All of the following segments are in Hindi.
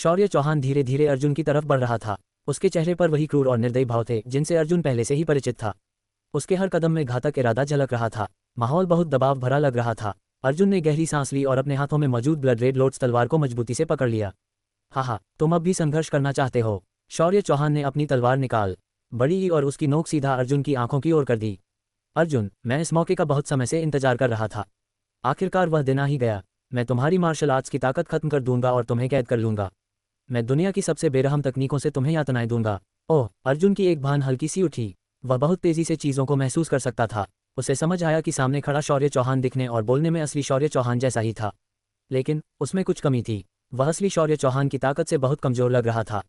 शौर्य चौहान धीरे धीरे अर्जुन की तरफ बढ़ रहा था। उसके चेहरे पर वही क्रूर और निर्दयी भाव थे जिनसे अर्जुन पहले से ही परिचित था। उसके हर कदम में घातक इरादा झलक रहा था। माहौल बहुत दबाव भरा लग रहा था। अर्जुन ने गहरी सांस ली और अपने हाथों में मौजूद ब्लड रेड लोट्स तलवार को मजबूती से पकड़ लिया। हाँ, तुम अब भी संघर्ष करना चाहते हो? शौर्य चौहान ने अपनी तलवार निकाल बड़ी और उसकी नोक सीधा अर्जुन की आंखों की ओर कर दी। अर्जुन, मैं इस मौके का बहुत समय से इंतजार कर रहा था। आखिरकार वह दिन आ ही गया। मैं तुम्हारी मार्शल आर्ट्स की ताकत खत्म कर दूंगा और तुम्हें कैद कर लूंगा। मैं दुनिया की सबसे बेरहम तकनीकों से तुम्हें यातनाएं दूंगा। ओह! अर्जुन की एक भान हल्की सी उठी। वह बहुत तेजी से चीज़ों को महसूस कर सकता था। उसे समझ आया कि सामने खड़ा शौर्य चौहान दिखने और बोलने में असली शौर्य चौहान जैसा ही था, लेकिन उसमें कुछ कमी थी। वह असली शौर्य चौहान की ताकत से बहुत कमजोर लग रहा था।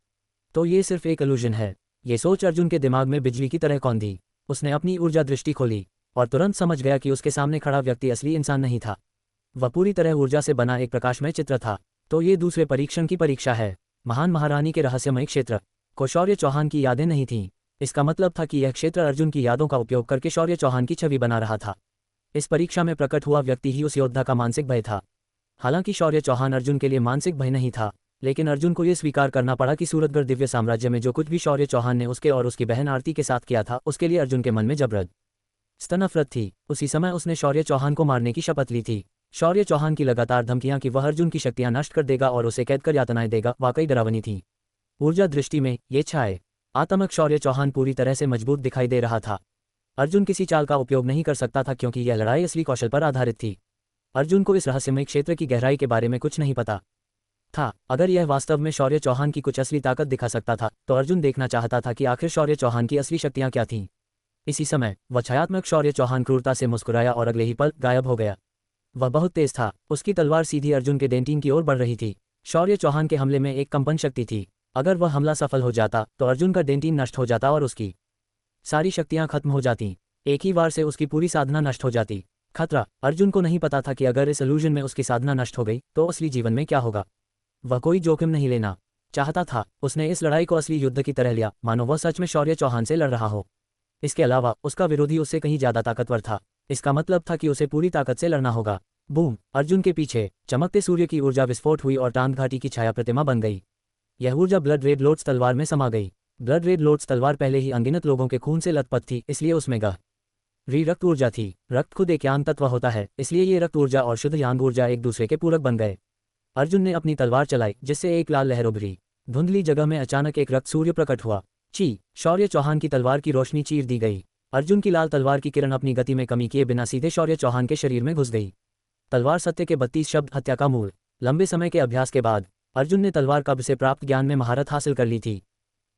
तो ये सिर्फ एक इल्यूजन है। ये सोच अर्जुन के दिमाग में बिजली की तरह कौंधी। उसने अपनी ऊर्जा दृष्टि खोली और तुरंत समझ गया कि उसके सामने खड़ा व्यक्ति असली इंसान नहीं था। वह पूरी तरह ऊर्जा से बना एक प्रकाशमय चित्र था। तो ये दूसरे परीक्षण की परीक्षा है। महान महारानी के रहस्यमय क्षेत्र को शौर्य चौहान की यादें नहीं थीं। इसका मतलब था कि यह क्षेत्र अर्जुन की यादों का उपयोग करके शौर्य चौहान की छवि बना रहा था। इस परीक्षा में प्रकट हुआ व्यक्ति ही उस योद्धा का मानसिक भय था। हालांकि शौर्य चौहान अर्जुन के लिए मानसिक भय नहीं था, लेकिन अर्जुन को यह स्वीकार करना पड़ा कि सूरतगढ़ दिव्य साम्राज्य में जो कुछ भी शौर्य चौहान ने उसके और उसकी बहन आरती के साथ किया था, उसके लिए अर्जुन के मन में जबरदस्त नफरत थी। उसी समय उसने शौर्य चौहान को मारने की शपथ ली थी। शौर्य चौहान की लगातार धमकियां कि वह अर्जुन की शक्तियां नष्ट कर देगा और उसे कैद कर यातनाएं देगा, वाकई डरावनी थी। ऊर्जा दृष्टि में ये छाए आतंक शौर्य चौहान पूरी तरह से मजबूत दिखाई दे रहा था। अर्जुन किसी चाल का उपयोग नहीं कर सकता था क्योंकि यह लड़ाई असली कौशल पर आधारित थी। अर्जुन को इस रहस्यमय क्षेत्र की गहराई के बारे में कुछ नहीं पता था। अगर यह वास्तव में शौर्य चौहान की कुछ असली ताकत दिखा सकता था तो अर्जुन देखना चाहता था कि आखिर शौर्य चौहान की असली शक्तियां क्या थीं। इसी समय वह छायात्मक शौर्य चौहान क्रूरता से मुस्कुराया और अगले ही पल गायब हो गया। वह बहुत तेज था। उसकी तलवार सीधी अर्जुन के डेंटिन की ओर बढ़ रही थी। शौर्य चौहान के हमले में एक कंपन शक्ति थी। अगर वह हमला सफल हो जाता तो अर्जुन का डेंटिन नष्ट हो जाता और उसकी सारी शक्तियां खत्म हो जाती। एक ही बार से उसकी पूरी साधना नष्ट हो जाती। खतरा। अर्जुन को नहीं पता था कि अगर इस इल्यूजन में उसकी साधना नष्ट हो गई तो असली जीवन में क्या होगा। वह कोई जोखिम नहीं लेना चाहता था। उसने इस लड़ाई को असली युद्ध की तरह लिया, मानो वह सच में शौर्य चौहान से लड़ रहा हो। इसके अलावा उसका विरोधी उससे कहीं ज्यादा ताकतवर था। इसका मतलब था कि उसे पूरी ताकत से लड़ना होगा। बूम! अर्जुन के पीछे चमकते सूर्य की ऊर्जा विस्फोट हुई और टांग घाटी की छाया प्रतिमा बन गई। यह ऊर्जा ब्लड रेड लोट्स तलवार में समा गई। ब्लड रेड लोट्स तलवार पहले ही अनगिनत लोगों के खून से लथपथ थी, इसलिए उसमें गहरी रक्त ऊर्जा थी। रक्त खुद एक यांग तत्व होता है, इसलिए ये रक्त ऊर्जा और शुद्ध यांग ऊर्जा एक दूसरे के पूरक बन गए। अर्जुन ने अपनी तलवार चलाई, जिससे एक लाल लहर उभरी। धुंधली जगह में अचानक एक रक्त सूर्य प्रकट हुआ। ची! शौर्य चौहान की तलवार की रोशनी चीर दी गई। अर्जुन की लाल तलवार की किरण अपनी गति में कमी किए बिना सीधे शौर्य चौहान के शरीर में घुस गई। तलवार सत्य के 32 शब्द, हत्या का मूल। लंबे समय के अभ्यास के बाद अर्जुन ने तलवार कब्र से प्राप्त ज्ञान में महारत हासिल कर ली थी।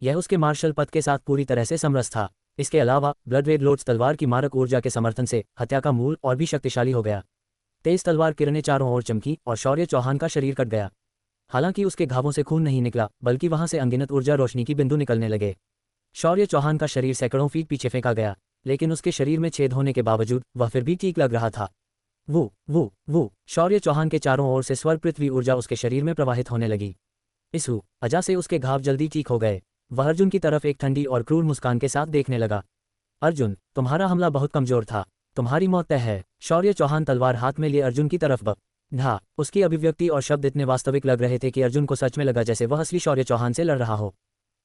यह उसके मार्शल पथ के साथ पूरी तरह से समरस था। इसके अलावा ब्लड रेड लोट्स तलवार की मारक ऊर्जा के समर्थन से हत्या का मूल और भी शक्तिशाली हो गया। तेज तलवार किरणें चारों ओर चमकी और शौर्य चौहान का शरीर कट गया। हालांकि उसके घावों से खून नहीं निकला, बल्कि वहां से अनगिनत ऊर्जा रोशनी की बिंदु निकलने लगे। शौर्य चौहान का शरीर सैकड़ों फीट पीछे फेंका गया, लेकिन उसके शरीर में छेद होने के बावजूद वह फिर भी ठीक लग रहा था। वो शौर्य चौहान के चारों ओर से स्वर्ग पृथ्वी ऊर्जा उसके शरीर में प्रवाहित होने लगी। इस वजह से उसके घाव जल्दी ठीक हो गए। वह अर्जुन की तरफ एक ठंडी और क्रूर मुस्कान के साथ देखने लगा। अर्जुन, तुम्हारा हमला बहुत कमजोर था। तुम्हारी मौत तय है। शौर्य चौहान तलवार हाथ में लिए अर्जुन की तरफ बढ़ा। उसकी अभिव्यक्ति और शब्द इतने वास्तविक लग रहे थे कि अर्जुन को सच में लगा जैसे वह असली शौर्य चौहान से लड़ रहा हो।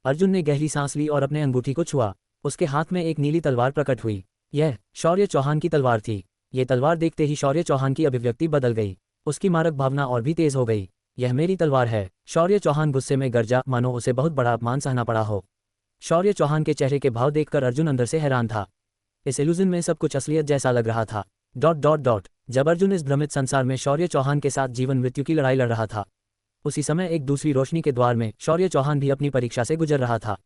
अर्जुन ने गहरी सांस ली और अपने अंगूठी को छुआ। उसके हाथ में एक नीली तलवार प्रकट हुई। यह शौर्य चौहान की तलवार थी। ये तलवार देखते ही शौर्य चौहान की अभिव्यक्ति बदल गई। उसकी मारक भावना और भी तेज हो गई। यह मेरी तलवार है। शौर्य चौहान गुस्से में गरजा, मानो उसे बहुत बड़ा अपमान सहना पड़ा हो। शौर्य चौहान के चेहरे के भाव देखकर अर्जुन अंदर से हैरान था। इस इल्यूजन में सब कुछ असलियत जैसा लग रहा था। ... जब अर्जुन इस भ्रमित संसार में शौर्य चौहान के साथ जीवन मृत्यु की लड़ाई लड़ रहा था, उसी समय एक दूसरी रोशनी के द्वार में शौर्य चौहान भी अपनी परीक्षा से गुजर रहा था।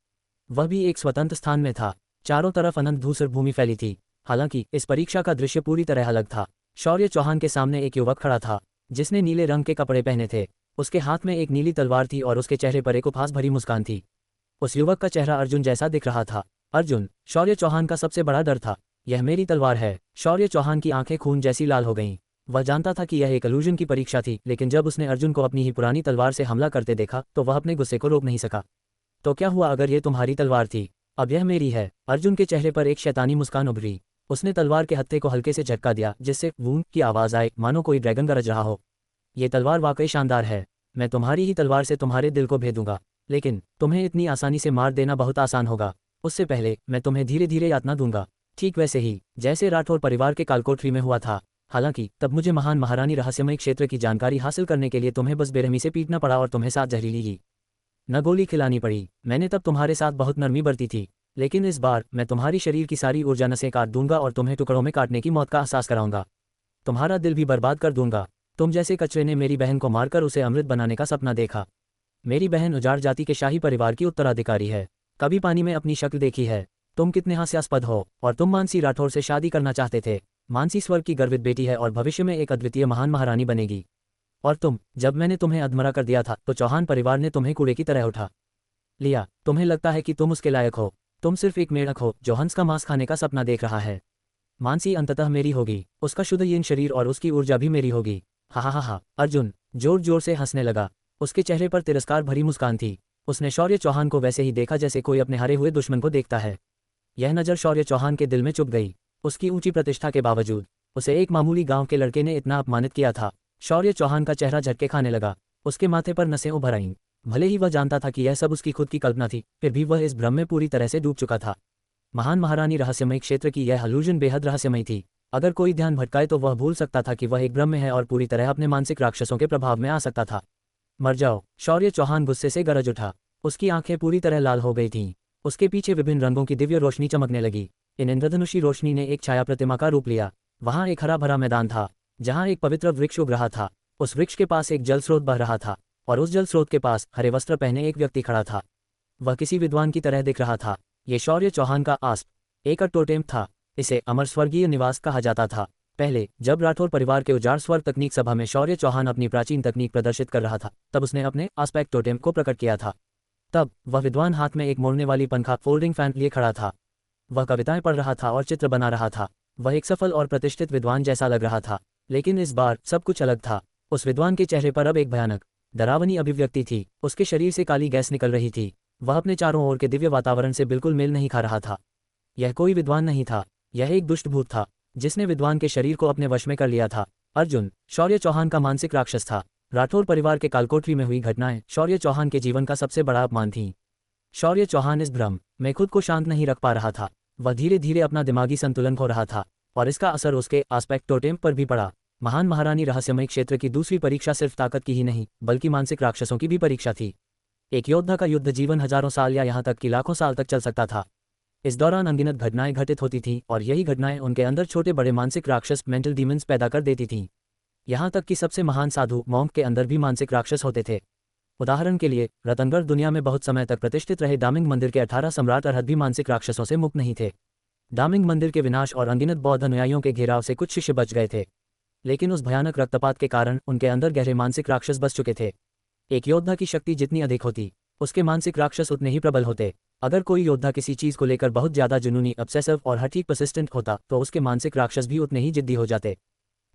वह भी एक स्वतंत्र स्थान में था। चारों तरफ अनंत धूसर भूमि फैली थी। हालांकि इस परीक्षा का दृश्य पूरी तरह अलग था। शौर्य चौहान के सामने एक युवक खड़ा था, जिसने नीले रंग के कपड़े पहने थे। उसके हाथ में एक नीली तलवार थी और उसके चेहरे पर एक उपहास भरी मुस्कान थी। उस युवक का चेहरा अर्जुन जैसा दिख रहा था। अर्जुन, शौर्य चौहान का सबसे बड़ा डर था। यह मेरी तलवार है। शौर्य चौहान की आंखें खून जैसी लाल हो गईं। वह जानता था कि यह एक इल्यूजन की परीक्षा थी, लेकिन जब उसने अर्जुन को अपनी ही पुरानी तलवार से हमला करते देखा तो वह अपने गुस्से को रोक नहीं सका। तो क्या हुआ अगर ये तुम्हारी तलवार थी? अब यह मेरी है। अर्जुन के चेहरे पर एक शैतानी मुस्कान उभरी। उसने तलवार के हत्थे को हल्के से झटका दिया, जिससे वूं की आवाज आए, मानो कोई ड्रैगन गरज रहा हो। ये तलवार वाकई शानदार है। मैं तुम्हारी ही तलवार से तुम्हारे दिल को भेदूंगा, लेकिन तुम्हें इतनी आसानी से मार देना बहुत आसान होगा। उससे पहले मैं तुम्हें धीरे धीरे यातना दूंगा, ठीक वैसे ही जैसे राठौर परिवार के कालकोठरी में हुआ था। हालांकि तब मुझे महान महारानी रहस्यमय क्षेत्र की जानकारी हासिल करने के लिए तुम्हें बस बेरहमी से पीटना पड़ा और तुम्हें साथ जहरीली ही न गोली खिलानी पड़ी। मैंने तब तुम्हारे साथ बहुत नरमी बरती थी, लेकिन इस बार मैं तुम्हारी शरीर की सारी ऊर्जा नसें काट दूंगा और तुम्हें टुकड़ों में काटने की मौत का एहसास कराऊंगा। तुम्हारा दिल भी बर्बाद कर दूंगा। तुम जैसे कचरे ने मेरी बहन को मारकर उसे अमृत बनाने का सपना देखा। मेरी बहन उजाड़ जाति के शाही परिवार की उत्तराधिकारी है, कभी पानी में अपनी शक्ल देखी है। तुम कितने हास्यास्पद हो, और तुम मानसी राठौर से शादी करना चाहते थे। मानसी स्वर्ग की गर्वित बेटी है और भविष्य में एक अद्वितीय महान महारानी बनेगी। और तुम, जब मैंने तुम्हें अधमरा कर दिया था तो चौहान परिवार ने तुम्हें कूड़े की तरह उठा लिया। तुम्हें लगता है कि तुम उसके लायक हो। तुम सिर्फ एक मेढक हो जो हंस का मांस खाने का सपना देख रहा है। मानसी अंततः मेरी होगी, उसका शुद्ध यीन शरीर और उसकी ऊर्जा भी मेरी होगी। हा हा हा हा। अर्जुन जोर जोर से हंसने लगा। उसके चेहरे पर तिरस्कार भरी मुस्कान थी। उसने शौर्य चौहान को वैसे ही देखा जैसे कोई अपने हारे हुए दुश्मन को देखता है। यह नज़र शौर्य चौहान के दिल में चुभ गई। उसकी ऊंची प्रतिष्ठा के बावजूद उसे एक मामूली गांव के लड़के ने इतना अपमानित किया था। शौर्य चौहान का चेहरा झटके खाने लगा। उसके माथे पर नसें उभर आईं। भले ही वह जानता था कि यह सब उसकी खुद की कल्पना थी, फिर भी वह इस भ्रम में पूरी तरह से डूब चुका था। महान महारानी रहस्यमय क्षेत्र की यह हलूजन बेहद रहस्यमय थी। अगर कोई ध्यान भटकाए तो वह भूल सकता था कि वह एक भ्रम में है और पूरी तरह अपने मानसिक राक्षसों के प्रभाव में आ सकता था। मर जाओ। शौर्य चौहान गुस्से से गरज उठा। उसकी आंखें पूरी तरह लाल हो गई थीं। उसके पीछे विभिन्न रंगों की दिव्य रोशनी चमकने लगी। इन इंद्रधनुषी रोशनी ने एक छाया प्रतिमा का रूप लिया। वहां एक हरा भरा मैदान था जहां एक पवित्र वृक्ष उग रहा था। उस वृक्ष के पास एक जल स्रोत बह रहा था और उस जल स्रोत के पास हरे वस्त्र पहने एक व्यक्ति खड़ा था। वह किसी विद्वान की तरह दिख रहा था। ये शौर्य चौहान का आस्प एक टोटेम था। इसे अमर स्वर्गीय निवास कहा जाता था। पहले जब राठौर परिवार के उजाड़ स्वर्ग तकनीक सभा में शौर्य चौहान अपनी प्राचीन तकनीक प्रदर्शित कर रहा था, तब उसने अपने आस्पेक्ट टोटेम को प्रकट किया था। तब वह विद्वान हाथ में एक मोड़ने वाली पंखा फोल्डिंग फैन लिए खड़ा था। वह कविताएं पढ़ रहा था और चित्र बना रहा था। वह एक सफल और प्रतिष्ठित विद्वान जैसा लग रहा था, लेकिन इस बार सब कुछ अलग था। उस विद्वान के चेहरे पर अब एक भयानक डरावनी अभिव्यक्ति थी। उसके शरीर से काली गैस निकल रही थी। वह अपने चारों ओर के दिव्य वातावरण से बिल्कुल मेल नहीं खा रहा था। यह कोई विद्वान नहीं था, यह एक दुष्ट भूत था जिसने विद्वान के शरीर को अपने वश में कर लिया था। अर्जुन शौर्य चौहान का मानसिक राक्षस था। राठौर परिवार के कालकोठरी में हुई घटनाएं शौर्य चौहान के जीवन का सबसे बड़ा अपमान थीं। शौर्य चौहान इस भ्रम में खुद को शांत नहीं रख पा रहा था। वह धीरे धीरे अपना दिमागी संतुलन खो रहा था और इसका असर उसके आस्पेक्ट टोटेम पर भी पड़ा। महान महारानी रहस्यमय क्षेत्र की दूसरी परीक्षा सिर्फ ताकत की ही नहीं बल्कि मानसिक राक्षसों की भी परीक्षा थी। एक योद्धा का युद्ध जीवन हजारों साल या यहाँ तक कि लाखों साल तक चल सकता था। इस दौरान अनगिनत घटनाएं घटित होती थीं और यही घटनाएं उनके अंदर छोटे बड़े मानसिक राक्षस मेंटल डीमंस पैदा कर देती थीं। यहाँ तक कि सबसे महान साधु मॉन्क के अंदर भी मानसिक राक्षस होते थे। उदाहरण के लिए रतनगढ़ दुनिया में बहुत समय तक प्रतिष्ठित रहे दामिंग मंदिर के 18 सम्राट अरहत भी मानसिक राक्षसों से मुक्त नहीं थे। दामिंग मंदिर के विनाश और अनगिनत बौद्ध अनुयायियों के घेराव से कुछ शिष्य बच गए थे, लेकिन उस भयानक रक्तपात के कारण उनके अंदर गहरे मानसिक राक्षस बस चुके थे। एक योद्धा की शक्ति जितनी अधिक होती, उसके मानसिक राक्षस उतने ही प्रबल होते। अगर कोई योद्धा किसी चीज को लेकर बहुत ज्यादा जुनूनी, ऑब्सेसिव और हर ठीक परसिस्टेंट होता तो उसके मानसिक राक्षस भी उतने ही जिद्दी हो जाते।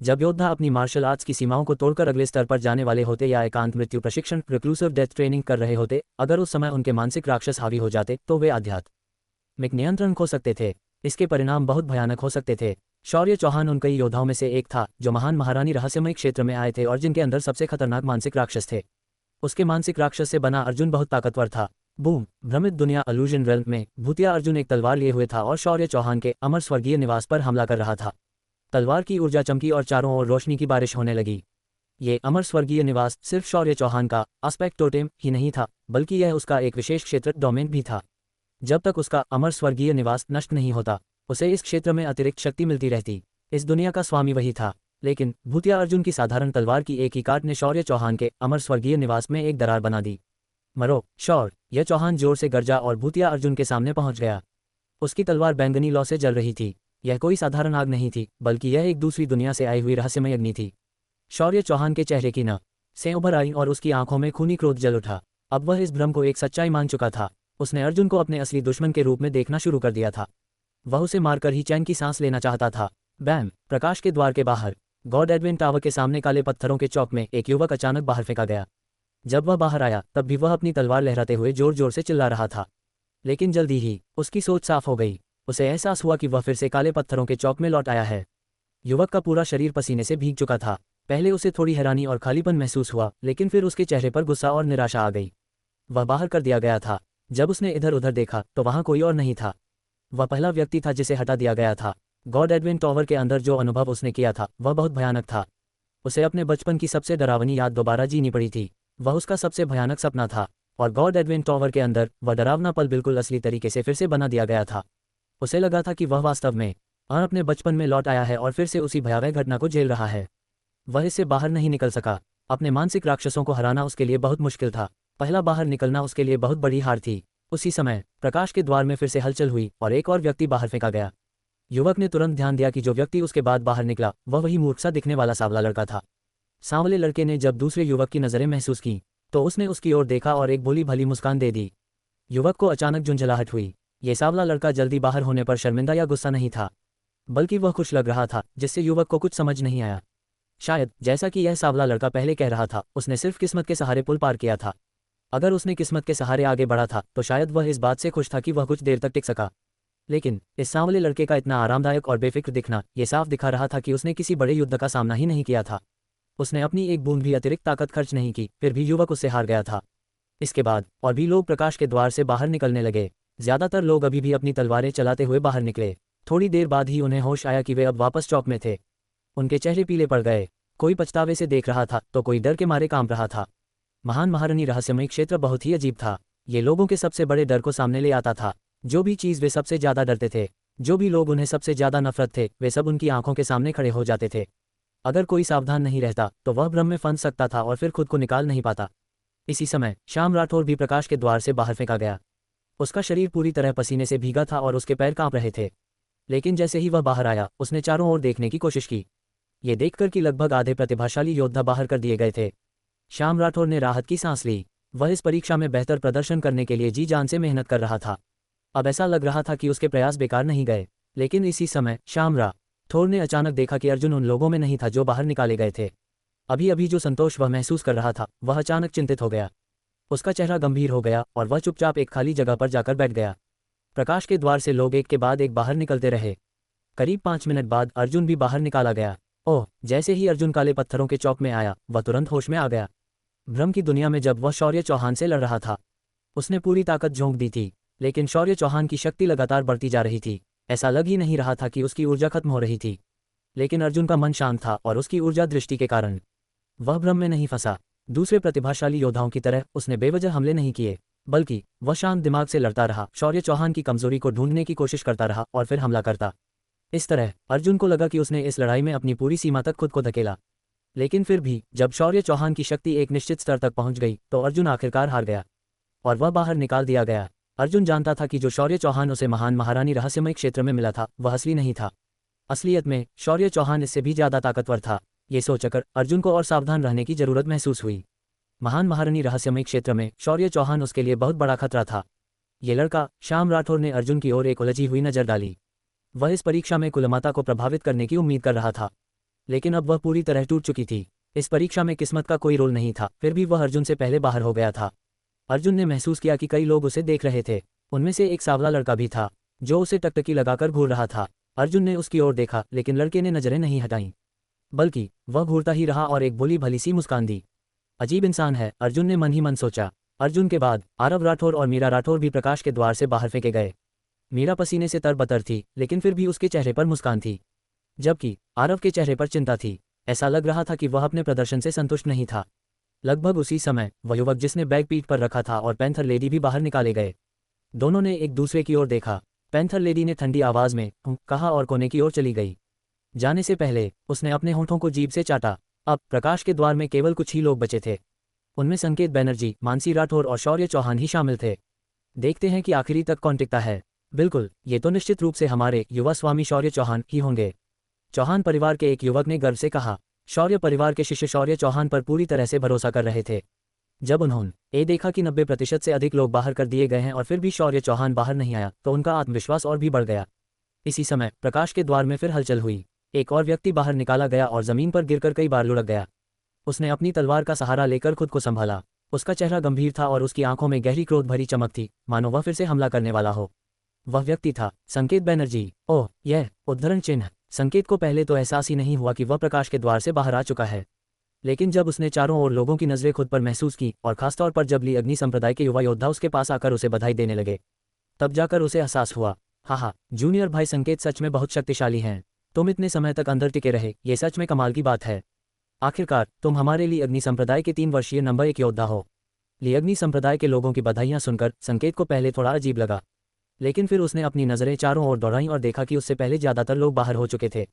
जब योद्धा अपनी मार्शल आर्ट्स की सीमाओं को तोड़कर अगले स्तर पर जाने वाले होते या एकांत मृत्यु प्रशिक्षण रिक्लूसिव डेथ ट्रेनिंग कर रहे होते, अगर उस समय उनके मानसिक राक्षस हावी हो जाते तो वे आध्यात्मिक नियंत्रण खो सकते थे। इसके परिणाम बहुत भयानक हो सकते थे। शौर्य चौहान उन कई योद्धाओं में से एक था जो महान महारानी रहस्यमय क्षेत्र में आए थे और जिनके अंदर सबसे खतरनाक मानसिक राक्षस थे। उसके मानसिक राक्षस से बना अर्जुन बहुत ताकतवर था। बूम। भ्रमित दुनिया अलूजन रेल्म में भूतिया अर्जुन एक तलवार लिए हुए था और शौर्य चौहान के अमर स्वर्गीय निवास पर हमला कर रहा था। तलवार की ऊर्जा चमकी और चारों ओर रोशनी की बारिश होने लगी। ये अमर स्वर्गीय निवास सिर्फ शौर्य चौहान का आस्पेक्ट टोटेम ही नहीं था, बल्कि यह उसका एक विशेष क्षेत्र डोमेन भी था। जब तक उसका अमर स्वर्गीय निवास नष्ट नहीं होता, उसे इस क्षेत्र में अतिरिक्त शक्ति मिलती रहती। इस दुनिया का स्वामी वही था, लेकिन भूतिया अर्जुन की साधारण तलवार की एक ही काट ने शौर्य चौहान के अमर स्वर्गीय निवास में एक दरार बना दी। मरो शौर्य। यह चौहान जोर से गरजा और भूतिया अर्जुन के सामने पहुंच गया। उसकी तलवार बैंगनी लौ से जल रही थी। यह कोई साधारण आग नहीं थी, बल्कि यह एक दूसरी दुनिया से आई हुई रहस्यमय अग्नि थी। शौर्य चौहान के चेहरे की से उभर आई और उसकी आंखों में खूनी क्रोध जल उठा। अब वह इस भ्रम को एक सच्चाई मान चुका था। उसने अर्जुन को अपने असली दुश्मन के रूप में देखना शुरू कर दिया था। वह उसे मारकर ही चैन की सांस लेना चाहता था। बैम। प्रकाश के द्वार के बाहर गॉड एडविन टावर के सामने काले पत्थरों के चौक में एक युवक अचानक बाहर फेंका गया। जब वह बाहर आया तब भी वह अपनी तलवार लहराते हुए जोर जोर से चिल्ला रहा था, लेकिन जल्दी ही उसकी सोच साफ हो गई। उसे एहसास हुआ कि वह फिर से काले पत्थरों के चौक में लौट आया है। युवक का पूरा शरीर पसीने से भीग चुका था। पहले उसे थोड़ी हैरानी और खालीपन महसूस हुआ, लेकिन फिर उसके चेहरे पर गुस्सा और निराशा आ गई। वह बाहर कर दिया गया था। जब उसने इधर उधर देखा तो वहाँ कोई और नहीं था। वह पहला व्यक्ति था जिसे हटा दिया गया था। गॉड एडविन टॉवर के अंदर जो अनुभव उसने किया था वह बहुत भयानक था। उसे अपने बचपन की सबसे डरावनी याद दोबारा जीनी पड़ी थी। वह उसका सबसे भयानक सपना था, और गॉड एडविन टॉवर के अंदर वह डरावना पल बिल्कुल असली तरीके से फिर से बना दिया गया था। उसे लगा था कि वह वास्तव में अपने बचपन में लौट आया है और फिर से उसी भयावह घटना को झेल रहा है। वह इससे बाहर नहीं निकल सका। अपने मानसिक राक्षसों को हराना उसके लिए बहुत मुश्किल था। पहला बाहर निकलना उसके लिए बहुत बड़ी हार थी। उसी समय प्रकाश के द्वार में फिर से हलचल हुई और एक और व्यक्ति बाहर फेंका गया। युवक ने तुरंत ध्यान दिया कि जो व्यक्ति उसके बाद बाहर निकला वह वही मूर्ख सा दिखने वाला सांवला लड़का था। सांवले लड़के ने जब दूसरे युवक की नज़रें महसूस की तो उसने उसकी ओर देखा और एक भोली भली मुस्कान दे दी। युवक को अचानक झुंझलाहट हुई। ये सांवला लड़का जल्दी बाहर होने पर शर्मिंदा या गुस्सा नहीं था, बल्कि वह खुश लग रहा था, जिससे युवक को कुछ समझ नहीं आया। शायद जैसा कि यह सांवला लड़का पहले कह रहा था, उसने सिर्फ किस्मत के सहारे पुल पार किया था। अगर उसने किस्मत के सहारे आगे बढ़ा था तो शायद वह इस बात से खुश था कि वह कुछ देर तक टिक सका। लेकिन इस सांवले लड़के का इतना आरामदायक और बेफिक्र दिखना ये साफ दिखा रहा था कि उसने किसी बड़े युद्ध का सामना ही नहीं किया था। उसने अपनी एक बूंद भी अतिरिक्त ताकत खर्च नहीं की, फिर भी युवक उससे हार गया था। इसके बाद और भी लोग प्रकाश के द्वार से बाहर निकलने लगे। ज्यादातर लोग अभी भी अपनी तलवारें चलाते हुए बाहर निकले। थोड़ी देर बाद ही उन्हें होश आया कि वे अब वापस चौक में थे। उनके चेहरे पीले पड़ गए। कोई पछतावे से देख रहा था तो कोई डर के मारे कांप रहा था। महान महारानी रहस्यमय क्षेत्र बहुत ही अजीब था। ये लोगों के सबसे बड़े डर को सामने ले आता था। जो भी चीज़ वे सबसे ज़्यादा डरते थे, जो भी लोग उन्हें सबसे ज़्यादा नफरत थे, वे सब उनकी आंखों के सामने खड़े हो जाते थे। अगर कोई सावधान नहीं रहता तो वह भ्रम में फंस सकता था और फिर खुद को निकाल नहीं पाता। इसी समय श्याम राठौर भी प्रकाश के द्वार से बाहर फेंका गया। उसका शरीर पूरी तरह पसीने से भीगा था और उसके पैर कांप रहे थे। लेकिन जैसे ही वह बाहर आया उसने चारों ओर देखने की कोशिश की। ये देखकर कि लगभग आधे प्रतिभाशाली योद्धा बाहर कर दिए गए थे, श्याम राठौर ने राहत की सांस ली। वह इस परीक्षा में बेहतर प्रदर्शन करने के लिए जी जान से मेहनत कर रहा था। अब ऐसा लग रहा था कि उसके प्रयास बेकार नहीं गए। लेकिन इसी समय श्याम राठौर ने अचानक देखा कि अर्जुन उन लोगों में नहीं था जो बाहर निकाले गए थे। अभी अभी जो संतोष वह महसूस कर रहा था वह अचानक चिंतित हो गया। उसका चेहरा गंभीर हो गया और वह चुपचाप एक खाली जगह पर जाकर बैठ गया। प्रकाश के द्वार से लोग एक के बाद एक बाहर निकलते रहे। करीब 5 मिनट बाद अर्जुन भी बाहर निकाला गया। ओह, जैसे ही अर्जुन काले पत्थरों के चौक में आया वह तुरंत होश में आ गया। भ्रम की दुनिया में जब वह शौर्य चौहान से लड़ रहा था उसने पूरी ताकत झोंक दी थी, लेकिन शौर्य चौहान की शक्ति लगातार बढ़ती जा रही थी। ऐसा लग ही नहीं रहा था कि उसकी ऊर्जा खत्म हो रही थी। लेकिन अर्जुन का मन शांत था और उसकी ऊर्जा दृष्टि के कारण वह भ्रम में नहीं फंसा। दूसरे प्रतिभाशाली योद्धाओं की तरह उसने बेवजह हमले नहीं किए, बल्कि वह शांत दिमाग से लड़ता रहा, शौर्य चौहान की कमजोरी को ढूंढने की कोशिश करता रहा और फिर हमला करता। इस तरह अर्जुन को लगा कि उसने इस लड़ाई में अपनी पूरी सीमा तक खुद को धकेला। लेकिन फिर भी जब शौर्य चौहान की शक्ति एक निश्चित स्तर तक पहुंच गई तो अर्जुन आखिरकार हार गया और वह बाहर निकाल दिया गया। अर्जुन जानता था कि जो शौर्य चौहान उसे महान महारानी रहस्यमय क्षेत्र में मिला था वह असली नहीं था। असलियत में शौर्य चौहान इससे भी ज्यादा ताकतवर था। ये सोचकर अर्जुन को और सावधान रहने की जरूरत महसूस हुई। महान महारानी रहस्यमय क्षेत्र में शौर्य चौहान उसके लिए बहुत बड़ा खतरा था। ये लड़का श्याम राठौर ने अर्जुन की ओर एक उलझी हुई नजर डाली। वह इस परीक्षा में कुलमाता को प्रभावित करने की उम्मीद कर रहा था, लेकिन अब वह पूरी तरह टूट चुकी थी। इस परीक्षा में किस्मत का कोई रोल नहीं था, फिर भी वह अर्जुन से पहले बाहर हो गया था। अर्जुन ने महसूस किया कि कई लोग उसे देख रहे थे। उनमें से एक सांवला लड़का भी था जो उसे टकटकी लगाकर घूर रहा था। अर्जुन ने उसकी ओर देखा, लेकिन लड़के ने नजरें नहीं हटाईं, बल्कि वह घूरता ही रहा और एक भोली भली सी मुस्कान दी। अजीब इंसान है, अर्जुन ने मन ही मन सोचा। अर्जुन के बाद आरव राठौर और मीरा राठौर भी प्रकाश के द्वार से बाहर फेंके गए। मीरा पसीने से तरबतर थी, लेकिन फिर भी उसके चेहरे पर मुस्कान थी, जबकि आरव के चेहरे पर चिंता थी। ऐसा लग रहा था कि वह अपने प्रदर्शन से संतुष्ट नहीं था। लगभग उसी समय वह युवक जिसने बैग पीठ पर रखा था और पैंथर लेडी भी बाहर निकाले गए। दोनों ने एक दूसरे की ओर देखा। पैंथर लेडी ने ठंडी आवाज में कहा और कोने की ओर चली गई। जाने से पहले उसने अपने होंठों को जीभ से चाटा। अब प्रकाश के द्वार में केवल कुछ ही लोग बचे थे। उनमें संकेत बैनर्जी, मानसी राठौर और शौर्य चौहान ही शामिल थे। देखते हैं कि आखिरी तक कौन टिकता है। बिल्कुल, ये तो निश्चित रूप से हमारे युवा स्वामी शौर्य चौहान ही होंगे, चौहान परिवार के एक युवक ने गर्व से कहा। शौर्य परिवार के शिष्य शौर्य चौहान पर पूरी तरह से भरोसा कर रहे थे। जब उन्होंने देखा कि 90% से अधिक लोग बाहर कर दिए गए हैं और फिर भी शौर्य चौहान बाहर नहीं आया तो उनका आत्मविश्वास और भी बढ़ गया। इसी समय प्रकाश के द्वार में फिर हलचल हुई। एक और व्यक्ति बाहर निकाला गया और जमीन पर गिरकर कई बार लुढ़क गया। उसने अपनी तलवार का सहारा लेकर खुद को संभाला। उसका चेहरा गंभीर था और उसकी आंखों में गहरी क्रोध भरी चमक थी, मानो वह फिर से हमला करने वाला हो। वह व्यक्ति था संकेत बैनर्जी। ओह, यह उद्धरण चिन्ह। संकेत को पहले तो एहसास ही नहीं हुआ कि वह प्रकाश के द्वार से बाहर आ चुका है। लेकिन जब उसने चारों ओर लोगों की नजरें खुद पर महसूस की और खासतौर पर जब ली अग्नि संप्रदाय के युवा योद्धा उसके पास आकर उसे बधाई देने लगे, तब जाकर उसे एहसास हुआ, हाँ, जूनियर भाई संकेत सच में बहुत शक्तिशाली हैं। तुम इतने समय तक अंदर टिके रहे, ये सच में कमाल की बात है। आखिरकार तुम हमारे लिए अग्नि संप्रदाय के 3 वर्षीय नंबर 1 योद्धा हो। ली अग्नि संप्रदाय के लोगों की बधाइयां सुनकर संकेत को पहले थोड़ा अजीब लगा, लेकिन फिर उसने अपनी नज़रें चारों ओर दौड़ाईं और देखा कि उससे पहले ज़्यादातर लोग बाहर हो चुके थे।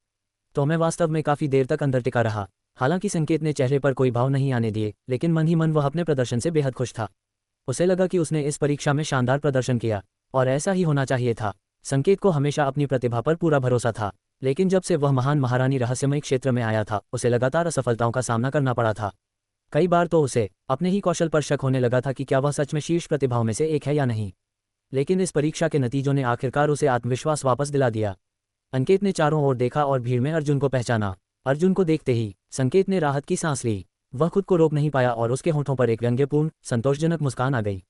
तो मैं वास्तव में काफ़ी देर तक अंदर टिका रहा। हालांकि संकेत ने चेहरे पर कोई भाव नहीं आने दिए, लेकिन मन ही मन वह अपने प्रदर्शन से बेहद खुश था। उसे लगा कि उसने इस परीक्षा में शानदार प्रदर्शन किया और ऐसा ही होना चाहिए था। संकेत को हमेशा अपनी प्रतिभा पर पूरा भरोसा था, लेकिन जब से वह महान महारानी रहस्यमय क्षेत्र में आया था, उसे लगातार असफलताओं का सामना करना पड़ा था। कई बार तो उसे अपने ही कौशल पर शक होने लगा था कि क्या वह सच में शीर्ष प्रतिभाओं में से एक है या नहीं। लेकिन इस परीक्षा के नतीजों ने आखिरकार उसे आत्मविश्वास वापस दिला दिया। अंकित ने चारों ओर देखा और भीड़ में अर्जुन को पहचाना। अर्जुन को देखते ही संकेत ने राहत की सांस ली। वह खुद को रोक नहीं पाया और उसके होठों पर एक व्यंग्यपूर्ण, संतोषजनक मुस्कान आ गई।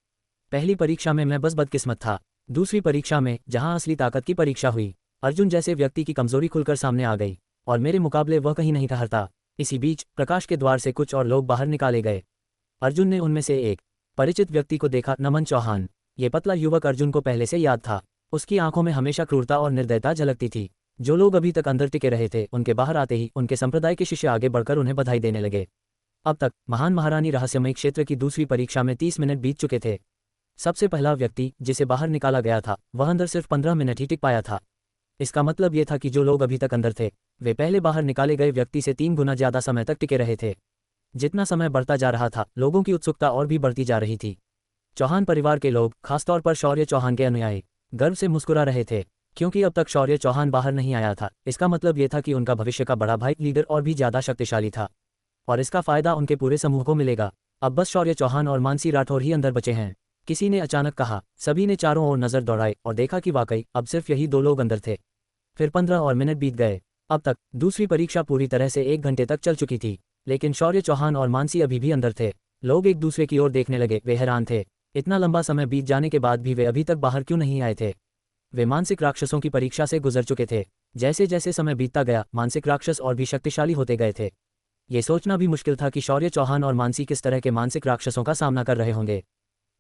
पहली परीक्षा में मैं बस बदकिस्मत था। दूसरी परीक्षा में, जहां असली ताकत की परीक्षा हुई, अर्जुन जैसे व्यक्ति की कमजोरी खुलकर सामने आ गई और मेरे मुकाबले वह कहीं नहीं ठहरता। इसी बीच प्रकाश के द्वार से कुछ और लोग बाहर निकाले गए। अर्जुन ने उनमें से एक परिचित व्यक्ति को देखा, नमन चौहान। ये पतला युवक अर्जुन को पहले से याद था। उसकी आंखों में हमेशा क्रूरता और निर्दयता झलकती थी। जो लोग अभी तक अंदर टिके रहे थे, उनके बाहर आते ही उनके संप्रदाय के शिष्य आगे बढ़कर उन्हें बधाई देने लगे। अब तक महान महारानी रहस्यमय क्षेत्र की दूसरी परीक्षा में 30 मिनट बीत चुके थे। सबसे पहला व्यक्ति जिसे बाहर निकाला गया था, वह अंदर सिर्फ 15 मिनट ही टिक पाया था। इसका मतलब ये था कि जो लोग अभी तक अंदर थे, वे पहले बाहर निकाले गए व्यक्ति से 3 गुना ज्यादा समय तक टिके रहे थे। जितना समय बढ़ता जा रहा था, लोगों की उत्सुकता और भी बढ़ती जा रही थी। चौहान परिवार के लोग, खासतौर पर शौर्य चौहान के अनुयायी, गर्व से मुस्कुरा रहे थे, क्योंकि अब तक शौर्य चौहान बाहर नहीं आया था। इसका मतलब ये था कि उनका भविष्य का बड़ा भाई लीडर और भी ज्यादा शक्तिशाली था, और इसका फायदा उनके पूरे समूह को मिलेगा। अब बस शौर्य चौहान और मानसी राठौर ही अंदर बचे हैं, किसी ने अचानक कहा। सभी ने चारों ओर नजर दौड़ाई और देखा कि वाकई अब सिर्फ यही 2 लोग अंदर थे। फिर 15 और मिनट बीत गए। अब तक दूसरी परीक्षा पूरी तरह से 1 घंटे तक चल चुकी थी, लेकिन शौर्य चौहान और मानसी अभी भी अंदर थे। लोग एक दूसरे की ओर देखने लगे। वे हैरान थे, इतना लंबा समय बीत जाने के बाद भी वे अभी तक बाहर क्यों नहीं आए थे। वे मानसिक राक्षसों की परीक्षा से गुजर चुके थे। जैसे जैसे समय बीतता गया, मानसिक राक्षस और भी शक्तिशाली होते गए थे। ये सोचना भी मुश्किल था कि शौर्य चौहान और मानसी किस तरह के मानसिक राक्षसों का सामना कर रहे होंगे।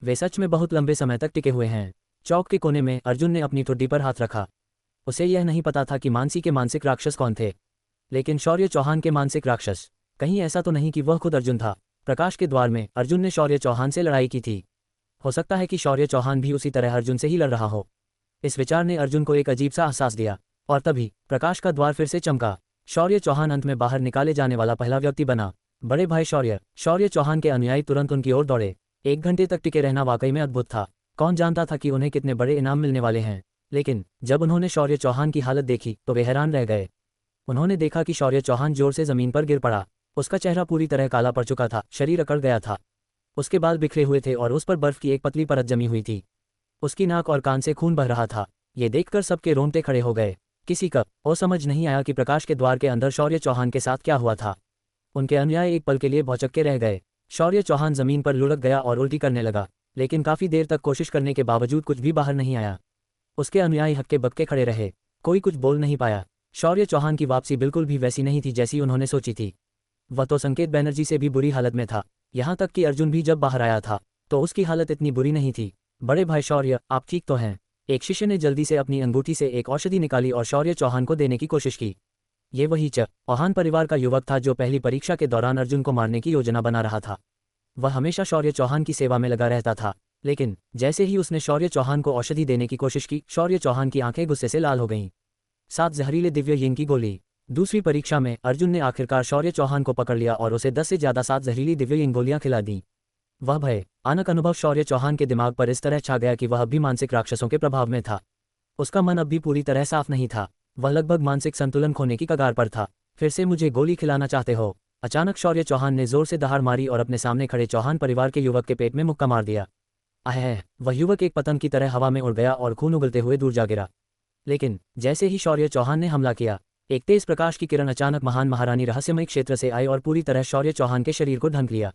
वे सच में बहुत लंबे समय तक टिके हुए हैं। चौक के कोने में अर्जुन ने अपनी ठुड्डी पर हाथ रखा। उसे यह नहीं पता था कि मानसी के मानसिक राक्षस कौन थे, लेकिन शौर्य चौहान के मानसिक राक्षस, कहीं ऐसा तो नहीं कि वह खुद अर्जुन था। प्रकाश के द्वार में अर्जुन ने शौर्य चौहान से लड़ाई की थी। हो सकता है कि शौर्य चौहान भी उसी तरह अर्जुन से ही लड़ रहा हो। इस विचार ने अर्जुन को एक अजीब सा एहसास दिया, और तभी प्रकाश का द्वार फिर से चमका। शौर्य चौहान अंत में बाहर निकाले जाने वाला पहला व्यक्ति बना। बड़े भाई शौर्य चौहान के अनुयायी तुरंत उनकी ओर दौड़े। 1 घंटे तक टिके रहना वाकई में अद्भुत था। कौन जानता था कि उन्हें कितने बड़े इनाम मिलने वाले हैं। लेकिन जब उन्होंने शौर्य चौहान की हालत देखी तो वे हैरान रह गए। उन्होंने देखा कि शौर्य चौहान जोर से जमीन पर गिर पड़ा। उसका चेहरा पूरी तरह काला पड़ चुका था, शरीर अकड़ गया था। उसके बाल बिखरे हुए थे और उस पर बर्फ की एक पतली परत जमी हुई थी। उसकी नाक और कान से खून बह रहा था। ये देखकर सबके रोंगटे खड़े हो गए। किसी का और समझ नहीं आया कि प्रकाश के द्वार के अंदर शौर्य चौहान के साथ क्या हुआ था। उनके अनुयायी एक पल के लिए भौचक्के रह गए। शौर्य चौहान जमीन पर लुढ़क गया और उल्टी करने लगा, लेकिन काफी देर तक कोशिश करने के बावजूद कुछ भी बाहर नहीं आया। उसके अनुयायी हक्के बक्के खड़े रहे, कोई कुछ बोल नहीं पाया। शौर्य चौहान की वापसी बिल्कुल भी वैसी नहीं थी जैसी उन्होंने सोची थी। वह तो संकेत बैनर्जी से भी बुरी हालत में था। यहाँ तक कि अर्जुन भी जब बाहर आया था तो उसकी हालत इतनी बुरी नहीं थी। बड़े भाई शौर्य, आप ठीक तो हैं? एक शिष्य ने जल्दी से अपनी अंगूठी से एक औषधि निकाली और शौर्य चौहान को देने की कोशिश की। ये वही चौहान परिवार का युवक था जो पहली परीक्षा के दौरान अर्जुन को मारने की योजना बना रहा था। वह हमेशा शौर्य चौहान की सेवा में लगा रहता था, लेकिन जैसे ही उसने शौर्य चौहान को औषधि देने की कोशिश की, शौर्य चौहान की आंखें गुस्से से लाल हो गईं। 7 जहरीले दिव्य यिन की गोली। दूसरी परीक्षा में अर्जुन ने आखिरकार शौर्य चौहान को पकड़ लिया और उसे 10 से ज्यादा 7 जहरीली दिव्य यिन गोलियां खिला दी। वह भयानक अनुभव शौर्य चौहान के दिमाग पर इस तरह छा गया कि वह अब भी मानसिक राक्षसों के प्रभाव में था। उसका मन अब भी पूरी तरह साफ नहीं था। वह लगभग मानसिक संतुलन खोने की कगार पर था। फिर से मुझे गोली खिलाना चाहते हो? अचानक शौर्य चौहान ने जोर से दहाड़ मारी और अपने सामने खड़े चौहान परिवार के युवक के पेट में मुक्का मार दिया। वह युवक एक पतंग की तरह हवा में उड़ गया और खून उगलते हुए दूर जा गिरा। लेकिन जैसे ही शौर्य चौहान ने हमला किया, एक तेज प्रकाश की किरण अचानक महान महारानी रहस्यमय क्षेत्र से आई और पूरी तरह शौर्य चौहान के शरीर को ढंक लिया।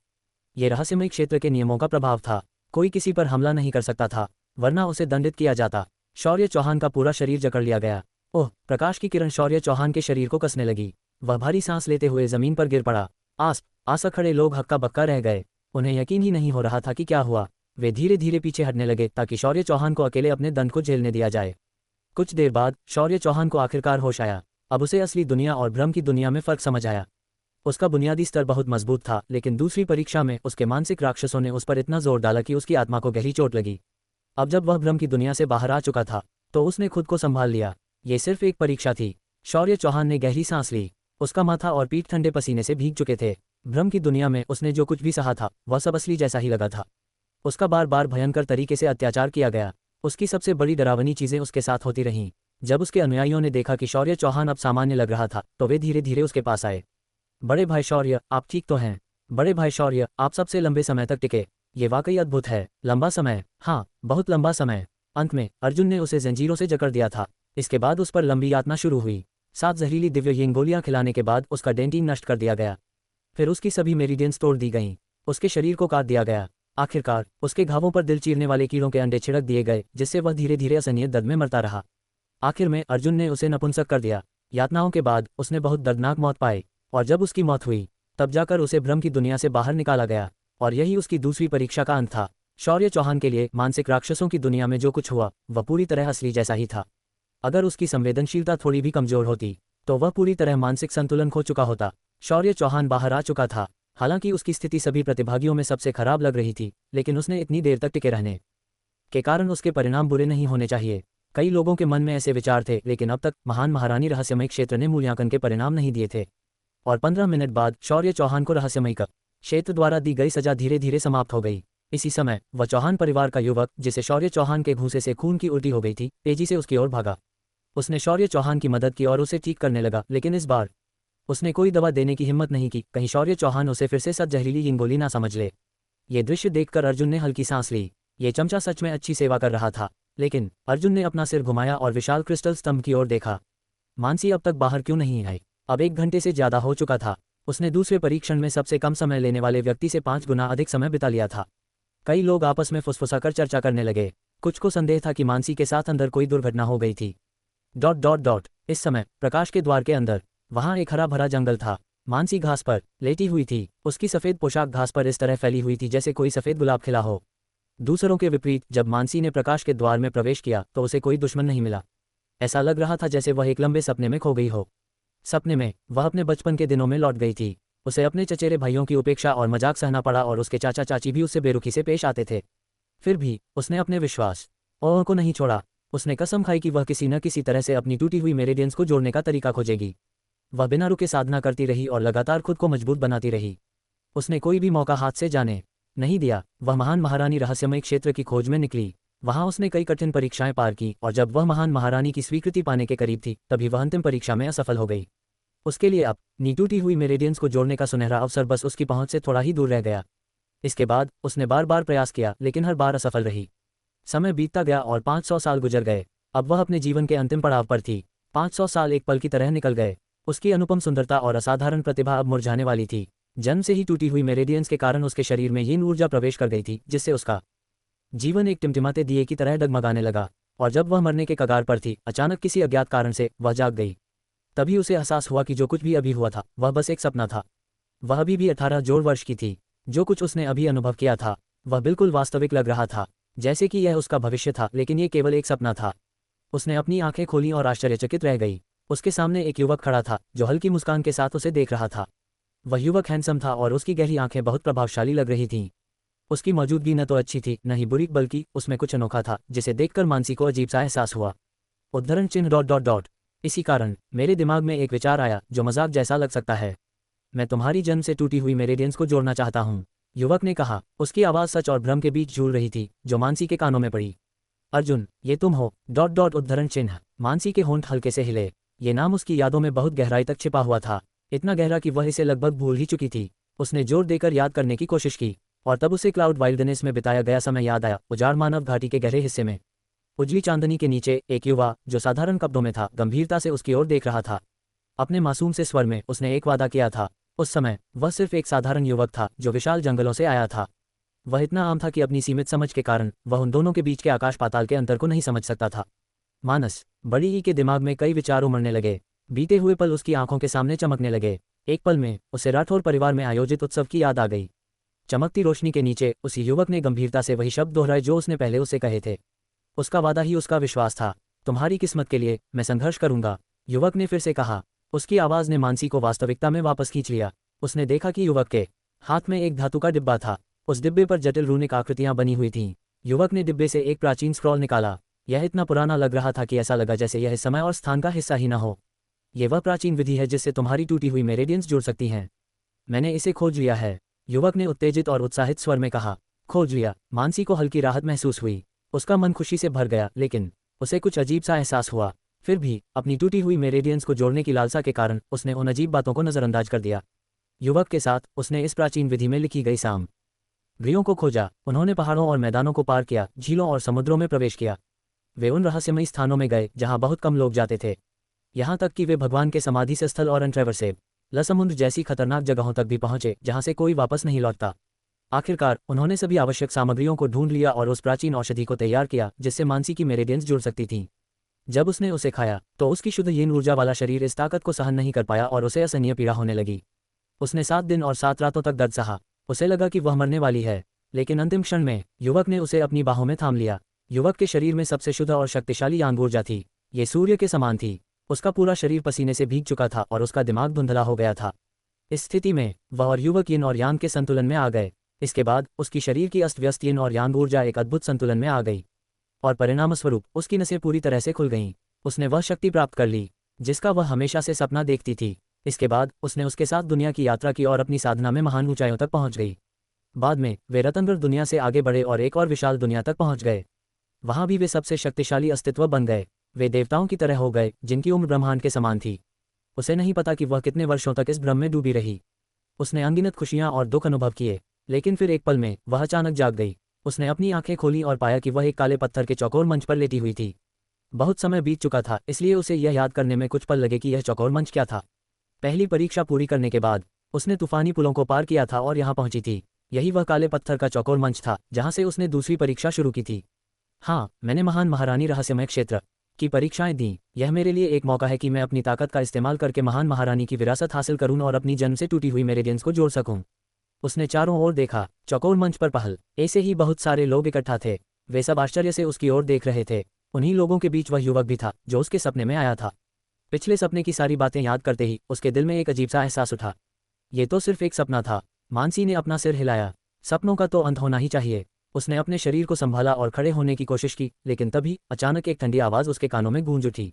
ये रहस्यमय क्षेत्र के नियमों का प्रभाव था। कोई किसी पर हमला नहीं कर सकता था, वरना उसे दंडित किया जाता। शौर्य चौहान का पूरा शरीर जकड़ लिया गया। ओह! प्रकाश की किरण शौर्य चौहान के शरीर को कसने लगी। वह भारी सांस लेते हुए जमीन पर गिर पड़ा। आस खड़े लोग हक्का बक्का रह गए। उन्हें यकीन ही नहीं हो रहा था कि क्या हुआ। वे धीरे धीरे पीछे हटने लगे ताकि शौर्य चौहान को अकेले अपने दंड को झेलने दिया जाए। कुछ देर बाद शौर्य चौहान को आखिरकार होश आया। अब उसे असली दुनिया और भ्रम की दुनिया में फर्क समझ आया। उसका बुनियादी स्तर बहुत मजबूत था, लेकिन दूसरी परीक्षा में उसके मानसिक राक्षसों ने उस पर इतना जोर डाला कि उसकी आत्मा को गहरी चोट लगी। अब जब वह भ्रम की दुनिया से बाहर आ चुका था तो उसने खुद को संभाल लिया। ये सिर्फ एक परीक्षा थी। शौर्य चौहान ने गहरी सांस ली। उसका माथा और पीठ ठंडे पसीने से भीग चुके थे। भ्रम की दुनिया में उसने जो कुछ भी सहा था वह सब असली जैसा ही लगा था। उसका बार बार भयंकर तरीके से अत्याचार किया गया। उसकी सबसे बड़ी डरावनी चीजें उसके साथ होती रहीं। जब उसके अनुयायियों ने देखा कि शौर्य चौहान अब सामान्य लग रहा था तो वे धीरे धीरे उसके पास आए। बड़े भाई शौर्य, आप ठीक तो हैं? बड़े भाई शौर्य, आप सबसे लंबे समय तक टिके। ये वाकई अद्भुत है। लंबा समय? हाँ, बहुत लंबा समय। अंत में अर्जुन ने उसे जंजीरों से जकड़ दिया था। इसके बाद उस पर लंबी यातना शुरू हुई। 7 जहरीली दिव्य यिंग गोलियां खिलाने के बाद उसका डेंटिन नष्ट कर दिया गया। फिर उसकी सभी मेरिडियंस तोड़ दी गईं। उसके शरीर को काट दिया गया। आखिरकार उसके घावों पर दिल चीरने वाले कीड़ों के अंडे छिड़क दिए गए, जिससे वह धीरे धीरे असहनीय दर्द में मरता रहा। आखिर में अर्जुन ने उसे नपुंसक कर दिया। यातनाओं के बाद उसने बहुत दर्दनाक मौत पाई, और जब उसकी मौत हुई तब जाकर उसे भ्रम की दुनिया से बाहर निकाला गया। और यही उसकी दूसरी परीक्षा का अंत था। शौर्य चौहान के लिए मानसिक राक्षसों की दुनिया में जो कुछ हुआ वह पूरी तरह असली जैसा ही था। अगर उसकी संवेदनशीलता थोड़ी भी कमजोर होती तो वह पूरी तरह मानसिक संतुलन खो चुका होता। शौर्य चौहान बाहर आ चुका था। हालांकि उसकी स्थिति सभी प्रतिभागियों में सबसे खराब लग रही थी, लेकिन उसने इतनी देर तक टिके रहने के कारण उसके परिणाम बुरे नहीं होने चाहिए। कई लोगों के मन में ऐसे विचार थे, लेकिन अब तक महान महारानी रहस्यमय क्षेत्र ने मूल्यांकन के परिणाम नहीं दिए थे। और 15 मिनट बाद शौर्य चौहान को रहस्यमय क्षेत्र द्वारा दी गई सजा धीरे धीरे समाप्त हो गई। इसी समय वह चौहान परिवार का युवक, जिसे शौर्य चौहान के घूंसे से खून की उल्टी हो गई थी, तेजी से उसकी ओर भागा। उसने शौर्य चौहान की मदद की और उसे ठीक करने लगा, लेकिन इस बार उसने कोई दवा देने की हिम्मत नहीं की, कहीं शौर्य चौहान उसे फिर से 7 जहरीली यिंग गोली ना समझ ले। ये दृश्य देखकर अर्जुन ने हल्की सांस ली। ये चमचा सच में अच्छी सेवा कर रहा था। लेकिन अर्जुन ने अपना सिर घुमाया और विशाल क्रिस्टल स्तंभ की ओर देखा। मानसी अब तक बाहर क्यों नहीं आई? अब 1 घंटे से ज्यादा हो चुका था। उसने दूसरे परीक्षण में सबसे कम समय लेने वाले व्यक्ति से 5 गुना अधिक समय बिता लिया था। कई लोग आपस में फुसफुसाकर चर्चा करने लगे। कुछ को संदेह था कि मानसी के साथ अंदर कोई दुर्घटना हो गई थी। ... इस समय प्रकाश के द्वार के अंदर वहां एक हरा भरा जंगल था। मानसी घास पर लेटी हुई थी। उसकी सफेद पोशाक घास पर इस तरह फैली हुई थी जैसे कोई सफेद गुलाब खिला हो। दूसरों के विपरीत जब मानसी ने प्रकाश के द्वार में प्रवेश किया तो उसे कोई दुश्मन नहीं मिला। ऐसा लग रहा था जैसे वह एक लंबे सपने में खो गई हो। सपने में वह अपने बचपन के दिनों में लौट गई थी। उसे अपने चचेरे भाइयों की उपेक्षा और मजाक सहना पड़ा और उसके चाचा चाची भी उससे बेरुखी से पेश आते थे। फिर भी उसने अपने विश्वास को नहीं छोड़ा। उसने कसम खाई कि वह किसी न किसी तरह से अपनी टूटी हुई मेरिडियंस को जोड़ने का तरीका खोजेगी। वह बिना रुके साधना करती रही और लगातार खुद को मजबूत बनाती रही। उसने कोई भी मौका हाथ से जाने नहीं दिया। वह महान महारानी रहस्यमय क्षेत्र की खोज में निकली। वहां उसने कई कठिन परीक्षाएं पार की, और जब वह महान महारानी की स्वीकृति पाने के करीब थी तभी वह अंतिम परीक्षा में असफल हो गई। उसके लिए अब टूटी हुई मेरिडियंस को जोड़ने का सुनहरा अवसर बस उसकी पहुंच से थोड़ा ही दूर रह गया। इसके बाद उसने बार बार प्रयास किया, लेकिन हर बार असफल रही। समय बीतता गया और 500 साल गुजर गए। अब वह अपने जीवन के अंतिम पड़ाव पर थी। 500 साल एक पल की तरह निकल गए। उसकी अनुपम सुंदरता और असाधारण प्रतिभा अब मुरझाने वाली थी। जन्म से ही टूटी हुई मेरिडियंस के कारण उसके शरीर में यीन ऊर्जा प्रवेश कर गई थी, जिससे उसका जीवन एक टिमटिमाते दिए की तरह डगमगाने लगा। और जब वह मरने के कगार पर थी, अचानक किसी अज्ञात कारण से वह जाग गई। तभी उसे एहसास हुआ कि जो कुछ भी अभी हुआ था वह बस एक सपना था। वह अभी भी 18 जोड़ वर्ष की थी। जो कुछ उसने अभी अनुभव किया था वह बिल्कुल वास्तविक लग रहा था, जैसे कि यह उसका भविष्य था, लेकिन ये केवल एक सपना था। उसने अपनी आंखें खोली और आश्चर्यचकित रह गई। उसके सामने एक युवक खड़ा था जो हल्की मुस्कान के साथ उसे देख रहा था। वह युवक हैंडसम था और उसकी गहरी आंखें बहुत प्रभावशाली लग रही थीं। उसकी मौजूदगी न तो अच्छी थी न ही बुरी, बल्कि उसमें कुछ अनोखा था जिसे देखकर मानसी को अजीब सा एहसास हुआ। उद्धरण चिन्ह ... इसी कारण मेरे दिमाग में एक विचार आया जो मजाक जैसा लग सकता है। मैं तुम्हारी जन्म से टूटी हुई मेरिडियंस को जोड़ना चाहता हूँ, युवक ने कहा। उसकी आवाज़ सच और भ्रम के बीच झूल रही थी, जो मानसी के कानों में पड़ी। अर्जुन, ये तुम हो... उद्धरण चिन्ह। मानसी के होंठ हल्के से हिले। ये नाम उसकी यादों में बहुत गहराई तक छिपा हुआ था, इतना गहरा कि वह इसे लगभग भूल ही चुकी थी। उसने जोर देकर याद करने की कोशिश की, और तब उसे क्लाउड वाइल्डनेस में बिताया गया समय याद आया। उजाड़ मानव घाटी के गहरे हिस्से में उजली चांदनी के नीचे एक युवा, जो साधारण कपड़ों में था, गंभीरता से उसकी ओर देख रहा था। अपने मासूम से स्वर में उसने एक वादा किया था। उस समय वह सिर्फ एक साधारण युवक था जो विशाल जंगलों से आया था। वह इतना आम था कि अपनी सीमित समझ के कारण वह उन दोनों के बीच के आकाश पाताल के अंतर को नहीं समझ सकता था। मानस बड़ी ई के दिमाग में कई विचार उमड़ने लगे। बीते हुए पल उसकी आंखों के सामने चमकने लगे। एक पल में उसे राठौर परिवार में आयोजित उत्सव की याद आ गई। चमकती रोशनी के नीचे उस युवक ने गंभीरता से वही शब्द दोहराए जो उसने पहले उसे कहे थे। उसका वादा ही उसका विश्वास था। तुम्हारी किस्मत के लिए मैं संघर्ष करूंगा, युवक ने फिर से कहा। उसकी आवाज़ ने मानसी को वास्तविकता में वापस खींच लिया। उसने देखा कि युवक के हाथ में एक धातु का डिब्बा था। उस डिब्बे पर जटिल रूनिक आकृतियां बनी हुई थीं। युवक ने डिब्बे से एक प्राचीन स्क्रॉल निकाला। यह इतना पुराना लग रहा था कि ऐसा लगा जैसे यह समय और स्थान का हिस्सा ही न हो। यह वह प्राचीन विधि है जिससे तुम्हारी टूटी हुई मेरेडियंस जुड़ सकती हैं। मैंने इसे खोज लिया है, युवक ने उत्तेजित और उत्साहित स्वर में कहा। खोज लिया? मानसी को हल्की राहत महसूस हुई। उसका मन खुशी से भर गया, लेकिन उसे कुछ अजीब सा एहसास हुआ। फिर भी अपनी टूटी हुई मेरेडियंस को जोड़ने की लालसा के कारण उसने उन अजीब बातों को नज़रअंदाज कर दिया। युवक के साथ उसने इस प्राचीन विधि में लिखी गई सामग्रियों को खोजा। उन्होंने पहाड़ों और मैदानों को पार किया, झीलों और समुद्रों में प्रवेश किया। वे उन रहस्यमयी स्थानों में गए जहां बहुत कम लोग जाते थे। यहाँ तक कि वे भगवान के समाधि से स्थल और अनट्रेवर्सेबल समुद्र जैसी खतरनाक जगहों तक भी पहुंचे जहां से कोई वापस नहीं लौटता। आखिरकार उन्होंने सभी आवश्यक सामग्रियों को ढूंढ लिया और उस प्राचीन औषधि को तैयार किया जिससे मानसी की मेरेडियंस जुड़ सकती थीं। जब उसने उसे खाया तो उसकी शुद्ध यीन ऊर्जा वाला शरीर इस ताकत को सहन नहीं कर पाया और उसे असहनीय पीड़ा होने लगी। उसने 7 दिन और 7 रातों तक दर्द सहा। उसे लगा कि वह मरने वाली है, लेकिन अंतिम क्षण में युवक ने उसे अपनी बाहों में थाम लिया। युवक के शरीर में सबसे शुद्ध और शक्तिशाली यान ऊर्जा थी। ये सूर्य के समान थी। उसका पूरा शरीर पसीने से भीग चुका था और उसका दिमाग धुंधला हो गया था। इस स्थिति में वह और युवक यिन और यांग के संतुलन में आ गए। इसके बाद उसकी शरीर की अस्त व्यस्त यिन और यांग ऊर्जा एक अद्भुत संतुलन में आ गई और परिणामस्वरूप उसकी नसें पूरी तरह से खुल गईं। उसने वह शक्ति प्राप्त कर ली जिसका वह हमेशा से सपना देखती थी। इसके बाद उसने उसके साथ दुनिया की यात्रा की और अपनी साधना में महान ऊंचाइयों तक पहुंच गई। बाद में वे रतनगढ़ दुनिया से आगे बढ़े और एक और विशाल दुनिया तक पहुंच गए। वहां भी वे सबसे शक्तिशाली अस्तित्व बन गए। वे देवताओं की तरह हो गए जिनकी उम्र ब्रह्मांड के समान थी। उसे नहीं पता कि वह कितने वर्षों तक इस भ्रम में डूबी रही। उसने अनगिनत खुशियां और दुख अनुभव किए, लेकिन फिर एक पल में वह अचानक जाग गई। उसने अपनी आंखें खोली और पाया कि वह एक काले पत्थर के चौकोर मंच पर लेटी हुई थी। बहुत समय बीत चुका था, इसलिए उसे यह याद करने में कुछ पल लगे कि यह चौकोर मंच क्या था। पहली परीक्षा पूरी करने के बाद उसने तूफानी पुलों को पार किया था और यहाँ पहुंची थी। यही वह काले पत्थर का चौकोर मंच था जहां से उसने दूसरी परीक्षा शुरू की थी। हाँ, मैंने महान महारानी रहस्यमय क्षेत्र की परीक्षाएं दी। यह मेरे लिए एक मौका है कि मैं अपनी ताकत का इस्तेमाल करके महान महारानी की विरासत हासिल करूं और अपनी जन्म से टूटी हुई मेरेडियंस को जोड़ सकूं। उसने चारों ओर देखा। चौकोर मंच पर पहल ऐसे ही बहुत सारे लोग इकट्ठा थे। वे सब आश्चर्य से उसकी ओर देख रहे थे। उन्हीं लोगों के बीच वह युवक भी था जो उसके सपने में आया था। पिछले सपने की सारी बातें याद करते ही उसके दिल में एक अजीब सा एहसास उठा। ये तो सिर्फ एक सपना था। मानसी ने अपना सिर हिलाया। सपनों का तो अंत होना ही चाहिए। उसने अपने शरीर को संभाला और खड़े होने की कोशिश की, लेकिन तभी अचानक एक ठंडी आवाज़ उसके कानों में गूंज उठी।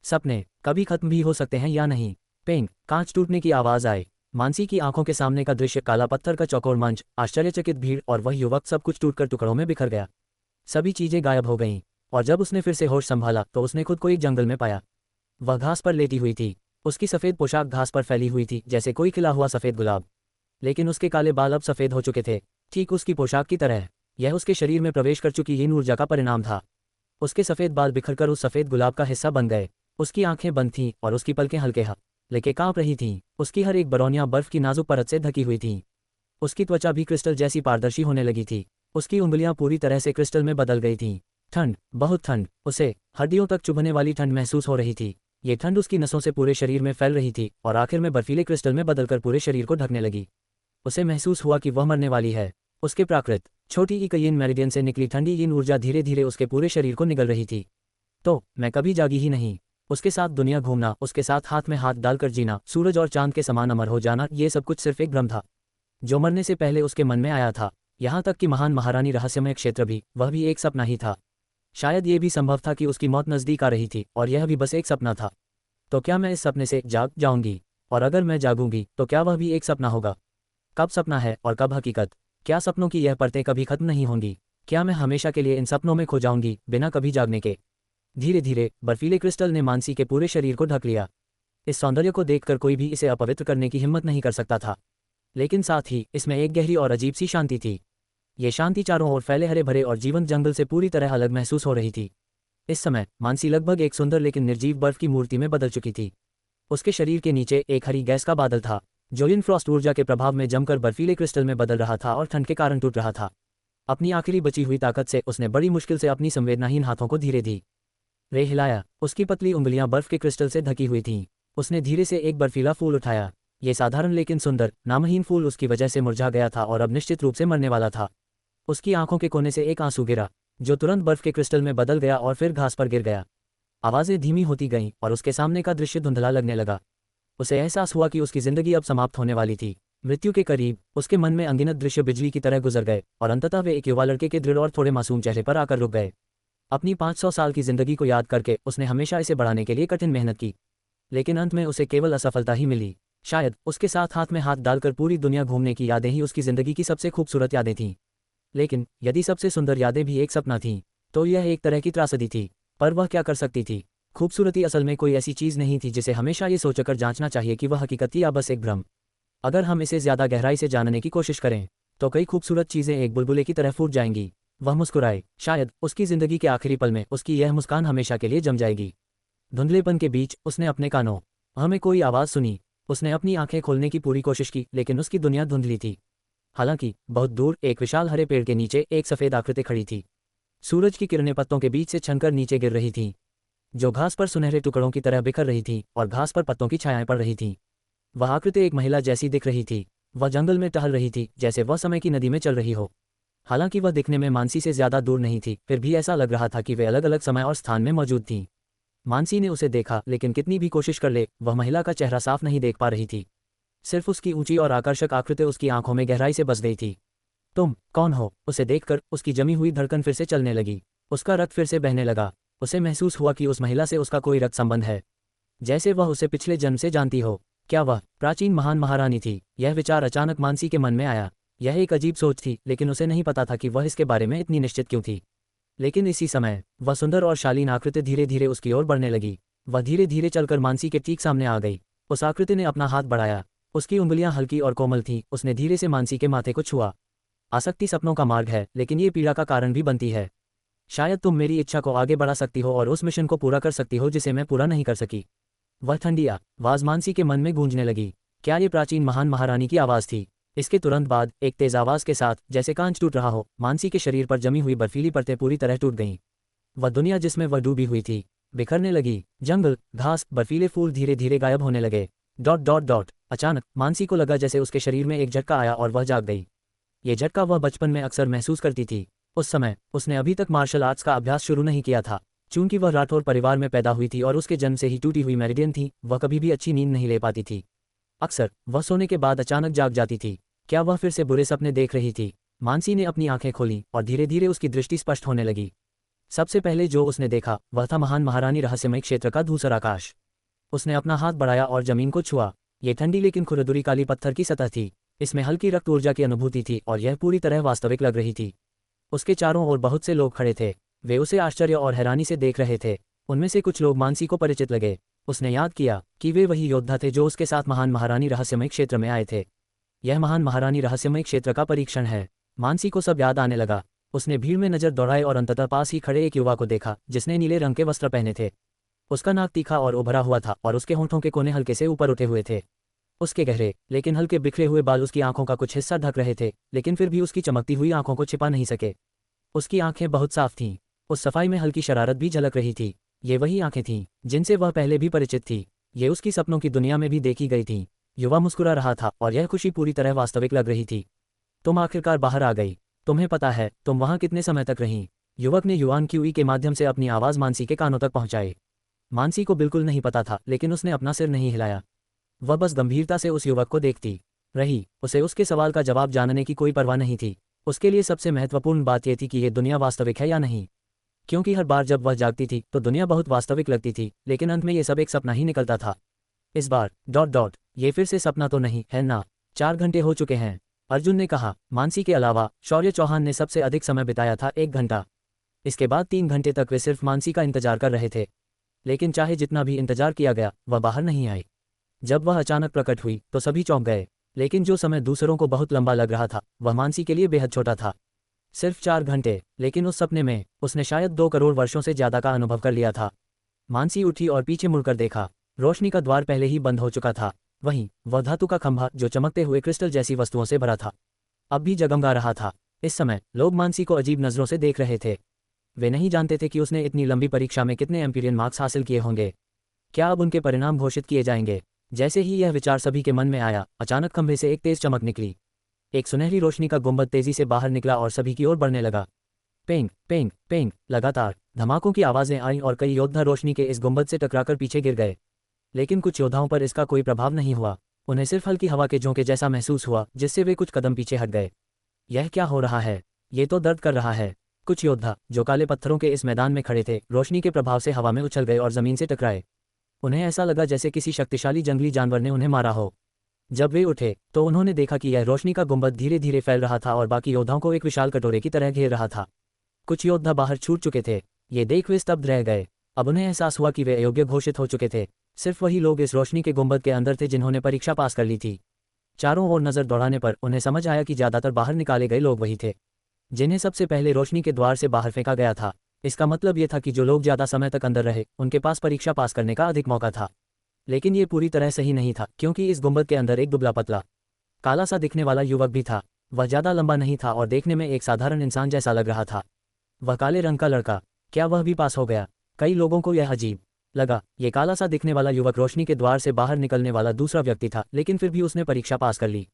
सपने कभी खत्म भी हो सकते हैं या नहीं? पेंग, कांच टूटने की आवाज़ आई। मानसी की आंखों के सामने का दृश्य, काला पत्थर का चौकोर मंच, आश्चर्यचकित भीड़ और वह युवक, सब कुछ टूटकर टुकड़ों में बिखर गया। सभी चीजें गायब हो गईं और जब उसने फिर से होश संभाला तो उसने खुद को एक जंगल में पाया। वह घास पर लेटी हुई थी। उसकी सफ़ेद पोशाक घास पर फैली हुई थी जैसे कोई खिला हुआ सफ़ेद गुलाब, लेकिन उसके काले बाल अब सफ़ेद हो चुके थे, ठीक उसकी पोशाक की तरह। यह उसके शरीर में प्रवेश कर चुकी यीन ऊर्जा का परिणाम था। उसके सफ़ेद बाल बिखरकर उस सफ़ेद गुलाब का हिस्सा बन गए। उसकी आंखें बंद थीं और उसकी पलकें हल्के हल्के कांप रही थीं। उसकी हर एक बरौनियां बर्फ की नाजुक परत से ढकी हुई थीं। उसकी त्वचा भी क्रिस्टल जैसी पारदर्शी होने लगी थी। उसकी उंगलियां पूरी तरह से क्रिस्टल में बदल गई थीं। ठंड, बहुत ठंड, उसे हड्डियों तक चुभने वाली ठंड महसूस हो रही थी। ये ठंड उसकी नसों से पूरे शरीर में फैल रही थी और आखिर में बर्फीले क्रिस्टल में बदलकर पूरे शरीर को ढकने लगी। उसे महसूस हुआ कि वह मरने वाली है। उसके प्राकृत छोटी इकयीन मेरिडियन से निकली ठंडी यीन ऊर्जा धीरे धीरे उसके पूरे शरीर को निगल रही थी। तो मैं कभी जागी ही नहीं। उसके साथ दुनिया घूमना, उसके साथ हाथ में हाथ डालकर जीना, सूरज और चांद के समान अमर हो जाना, ये सब कुछ सिर्फ एक भ्रम था जो मरने से पहले उसके मन में आया था। यहाँ तक कि महान महारानी रहस्यमय क्षेत्र भी, वह भी एक सपना ही था। शायद ये भी संभव था कि उसकी मौत नज़दीक आ रही थी और यह भी बस एक सपना था। तो क्या मैं इस सपने से जाग जाऊंगी? और अगर मैं जागूंगी तो क्या वह भी एक सपना होगा? कब सपना है और कब हकीकत? क्या सपनों की यह परतें कभी खत्म नहीं होंगी? क्या मैं हमेशा के लिए इन सपनों में खो जाऊंगी बिना कभी जागने के? धीरे धीरे बर्फीले क्रिस्टल ने मानसी के पूरे शरीर को ढक लिया। इस सौंदर्य को देखकर कोई भी इसे अपवित्र करने की हिम्मत नहीं कर सकता था, लेकिन साथ ही इसमें एक गहरी और अजीब सी शांति थी। ये शांति चारों ओर फैले हरे भरे और जीवंत जंगल से पूरी तरह अलग महसूस हो रही थी। इस समय मानसी लगभग एक सुंदर लेकिन निर्जीव बर्फ की मूर्ति में बदल चुकी थी। उसके शरीर के नीचे एक हरी गैस का बादल था जो इन फ्रॉस्ट ऊर्जा के प्रभाव में जमकर बर्फीले क्रिस्टल में बदल रहा था और ठंड के कारण टूट रहा था। अपनी आखिरी बची हुई ताकत से उसने बड़ी मुश्किल से अपनी संवेदनाहीन हाथों को धीरे धीरे हिलाया। उसकी पतली उंगलियां बर्फ के क्रिस्टल से ढकी हुई थीं। उसने धीरे से एक बर्फीला फूल उठाया। ये साधारण लेकिन सुंदर नामहीन फूल उसकी वजह से मुरझा गया था और अब निश्चित रूप से मरने वाला था। उसकी आंखों के कोने से एक आंसू गिरा, जो तुरंत बर्फ के क्रिस्टल में बदल गया और फिर घास पर गिर गया। आवाज़ें धीमी होती गईं और उसके सामने का दृश्य धुंधला लगने लगा। उसे एहसास हुआ कि उसकी जिंदगी अब समाप्त होने वाली थी। मृत्यु के करीब उसके मन में अनगिनत दृश्य बिजली की तरह गुजर गए और अंततः वे एक युवा लड़के के दृढ़ और थोड़े मासूम चेहरे पर आकर रुक गए। अपनी 500 साल की जिंदगी को याद करके उसने हमेशा इसे बढ़ाने के लिए कठिन मेहनत की, लेकिन अंत में उसे केवल असफलता ही मिली। शायद उसके साथ हाथ में हाथ डालकर पूरी दुनिया घूमने की यादें ही उसकी जिंदगी की सबसे खूबसूरत यादें थीं। लेकिन यदि सबसे सुंदर यादें भी एक सपना थीं, तो यह एक तरह की त्रासदी थी। पर वह क्या कर सकती थी? खूबसूरती असल में कोई ऐसी चीज़ नहीं थी जिसे हमेशा ये सोचकर जांचना चाहिए कि वह हकीकत थी या बस एक भ्रम। अगर हम इसे ज़्यादा गहराई से जानने की कोशिश करें, तो कई खूबसूरत चीज़ें एक बुलबुले की तरह फूट जाएंगी। वह मुस्कुराए। शायद उसकी ज़िंदगी के आखिरी पल में उसकी यह मुस्कान हमेशा के लिए जम जाएगी। धुंधलेपन के बीच उसने अपने कानों हमें कोई आवाज़ सुनी। उसने अपनी आंखें खोलने की पूरी कोशिश की, लेकिन उसकी दुनिया धुंधली थी। हालांकि बहुत दूर एक विशाल हरे पेड़ के नीचे एक सफ़ेद आकृति खड़ी थी। सूरज की किरणें पत्तों के बीच से छनकर नीचे गिर रही थीं, जो घास पर सुनहरे टुकड़ों की तरह बिखर रही थी और घास पर पत्तों की छायाएं पड़ रही थीं। वह आकृति एक महिला जैसी दिख रही थी। वह जंगल में टहल रही थी, जैसे वह समय की नदी में चल रही हो। हालांकि वह दिखने में मानसी से ज़्यादा दूर नहीं थी, फिर भी ऐसा लग रहा था कि वे अलग अलग समय और स्थान में मौजूद थीं। मानसी ने उसे देखा, लेकिन कितनी भी कोशिश कर ले, वह महिला का चेहरा साफ नहीं देख पा रही थी। सिर्फ उसकी ऊंची और आकर्षक आकृति उसकी आंखों में गहराई से बस गई थी। तुम कौन हो? उसे देखकर उसकी जमी हुई धड़कन फिर से चलने लगी। उसका रक्त फिर से बहने लगा। उसे महसूस हुआ कि उस महिला से उसका कोई रक्त संबंध है, जैसे वह उसे पिछले जन्म से जानती हो। क्या वह प्राचीन महान महारानी थी? यह विचार अचानक मानसी के मन में आया। यह एक अजीब सोच थी, लेकिन उसे नहीं पता था कि वह इसके बारे में इतनी निश्चित क्यों थी। लेकिन इसी समय वह सुंदर और शालीन आकृति धीरे धीरे उसकी ओर बढ़ने लगी। वह धीरे धीरे चलकर मानसी के ठीक सामने आ गई। उस आकृति ने अपना हाथ बढ़ाया। उसकी उंगलियां हल्की और कोमल थीं। उसने धीरे से मानसी के माथे को छुआ। आसक्ति सपनों का मार्ग है, लेकिन ये पीड़ा का कारण भी बनती है। शायद तुम मेरी इच्छा को आगे बढ़ा सकती हो और उस मिशन को पूरा कर सकती हो जिसे मैं पूरा नहीं कर सकी। वह ठंडी आवाज मानसी के मन में गूंजने लगी। क्या ये प्राचीन महान महारानी की आवाज़ थी? इसके तुरंत बाद एक तेज आवाज़ के साथ, जैसे कांच टूट रहा हो, मानसी के शरीर पर जमी हुई बर्फीली परतें पूरी तरह टूट गईं। वह दुनिया जिसमें वह डूबी हुई थी बिखरने लगी। जंगल, घास, बर्फीले फूल धीरे धीरे गायब होने लगे। Dot dot dot. अचानक मानसी को लगा जैसे उसके शरीर में एक झटका आया और वह जाग गई। ये झटका वह बचपन में अक्सर महसूस करती थी। उस समय उसने अभी तक मार्शल आर्ट्स का अभ्यास शुरू नहीं किया था। चूंकि वह राठौर परिवार में पैदा हुई थी और उसके जन्म से ही टूटी हुई मेरिडियन थी, वह कभी भी अच्छी नींद नहीं ले पाती थी। अक्सर वह सोने के बाद अचानक जाग जाती थी। क्या वह फिर से बुरे सपने देख रही थी? मानसी ने अपनी आंखें खोलीं और धीरे धीरे उसकी दृष्टि स्पष्ट होने लगी। सबसे पहले जो उसने देखा वह था महान महारानी रहस्यमय क्षेत्र का धूसर आकाश। उसने अपना हाथ बढ़ाया और जमीन को छुआ। ये ठंडी लेकिन खुरदुरी काली पत्थर की सतह थी। इसमें हल्की रक्त ऊर्जा की अनुभूति थी और यह पूरी तरह वास्तविक लग रही थी। उसके चारों ओर बहुत से लोग खड़े थे। वे उसे आश्चर्य और हैरानी से देख रहे थे। उनमें से कुछ लोग मानसी को परिचित लगे। उसने याद किया कि वे वही योद्धा थे जो उसके साथ महान महारानी रहस्यमय क्षेत्र में आए थे। यह महान महारानी रहस्यमय क्षेत्र का परीक्षण है। मानसी को सब याद आने लगा। उसने भीड़ में नजर दौड़ाई और अंततः पास ही खड़े एक युवा को देखा जिसने नीले रंग के वस्त्र पहने थे। उसका नाक तीखा और उभरा हुआ था और उसके होंठों के कोने हल्के से ऊपर उठे हुए थे। उसके गहरे लेकिन हल्के बिखरे हुए बाल उसकी आंखों का कुछ हिस्सा ढक रहे थे, लेकिन फिर भी उसकी चमकती हुई आंखों को छिपा नहीं सके। उसकी आंखें बहुत साफ थीं। उस सफाई में हल्की शरारत भी झलक रही थी। ये वही आंखें थीं जिनसे वह पहले भी परिचित थी। ये उसकी सपनों की दुनिया में भी देखी गई थीं। युवा मुस्कुरा रहा था और यह खुशी पूरी तरह वास्तविक लग रही थी। तुम आखिरकार बाहर आ गई। तुम्हें पता है तुम वहां कितने समय तक रहीं? युवक ने युआन क्यूई के माध्यम से अपनी आवाज़ मानसी के कानों तक पहुंचाई। मानसी को बिल्कुल नहीं पता था, लेकिन उसने अपना सिर नहीं हिलाया। वह बस गंभीरता से उस युवक को देखती रही। उसे उसके सवाल का जवाब जानने की कोई परवाह नहीं थी। उसके लिए सबसे महत्वपूर्ण बात यह थी कि यह दुनिया वास्तविक है या नहीं, क्योंकि हर बार जब वह जागती थी तो दुनिया बहुत वास्तविक लगती थी, लेकिन अंत में यह सब एक सपना ही निकलता था। इस बार डॉट डॉट ये फिर से सपना तो नहीं है ना? 4 घंटे हो चुके हैं, अर्जुन ने कहा। मानसी के अलावा शौर्य चौहान ने सबसे अधिक समय बिताया था, 1 घंटा। इसके बाद 3 घंटे तक वे सिर्फ मानसी का इंतजार कर रहे थे, लेकिन चाहे जितना भी इंतजार किया गया वह बाहर नहीं आई। जब वह अचानक प्रकट हुई तो सभी चौंक गए, लेकिन जो समय दूसरों को बहुत लंबा लग रहा था वह मानसी के लिए बेहद छोटा था। सिर्फ 4 घंटे, लेकिन उस सपने में उसने शायद 2 करोड़ वर्षों से ज्यादा का अनुभव कर लिया था। मानसी उठी और पीछे मुड़कर देखा। रोशनी का द्वार पहले ही बंद हो चुका था। वहीं वह धातु का खंभा जो चमकते हुए क्रिस्टल जैसी वस्तुओं से भरा था अब भी जगमगा रहा था। इस समय लोग मानसी को अजीब नजरों से देख रहे थे। वे नहीं जानते थे कि उसने इतनी लंबी परीक्षा में कितने एम्पीरियन मार्क्स हासिल किए होंगे। क्या अब उनके परिणाम घोषित किए जाएंगे? जैसे ही यह विचार सभी के मन में आया, अचानक खंभे से एक तेज चमक निकली। एक सुनहरी रोशनी का गुंबद तेजी से बाहर निकला और सभी की ओर बढ़ने लगा। पेंग पेंग पेंग, लगातार धमाकों की आवाजें आईं और कई योद्धा रोशनी के इस गुंबद से टकराकर पीछे गिर गए। लेकिन कुछ योद्धाओं पर इसका कोई प्रभाव नहीं हुआ। उन्हें सिर्फ हल्की हवा के झोंके जैसा महसूस हुआ, जिससे वे कुछ कदम पीछे हट गए। यह क्या हो रहा है? ये तो दर्द कर रहा है। कुछ योद्धा जो काले पत्थरों के इस मैदान में खड़े थे, रोशनी के प्रभाव से हवा में उछल गए और जमीन से टकराए। उन्हें ऐसा लगा जैसे किसी शक्तिशाली जंगली जानवर ने उन्हें मारा हो। जब वे उठे तो उन्होंने देखा कि यह रोशनी का गुंबद धीरे धीरे फैल रहा था और बाकी योद्धाओं को एक विशाल कटोरे की तरह घेर रहा था। कुछ योद्धा बाहर छूट चुके थे। ये देख वे स्तब्ध रह गए। अब उन्हें एहसास हुआ कि वे अयोग्य घोषित हो चुके थे। सिर्फ वही लोग इस रोशनी के गुंबद के अंदर थे जिन्होंने परीक्षा पास कर ली थी। चारों ओर नजर दौड़ाने पर उन्हें समझ आया कि ज्यादातर बाहर निकाले गए लोग वही थे जिन्हें सबसे पहले रोशनी के द्वार से बाहर फेंका गया था। इसका मतलब यह था कि जो लोग ज्यादा समय तक अंदर रहे, उनके पास परीक्षा पास करने का अधिक मौका था। लेकिन ये पूरी तरह सही नहीं था, क्योंकि इस गुंबद के अंदर एक दुबला पतला काला सा दिखने वाला युवक भी था। वह ज्यादा लंबा नहीं था और देखने में एक साधारण इंसान जैसा लग रहा था। वह काले रंग का लड़का, क्या वह भी पास हो गया? कई लोगों को यह अजीब लगा। ये काला सा दिखने वाला युवक रोशनी के द्वार से बाहर निकलने वाला दूसरा व्यक्ति था, लेकिन फिर भी उसने परीक्षा पास कर ली।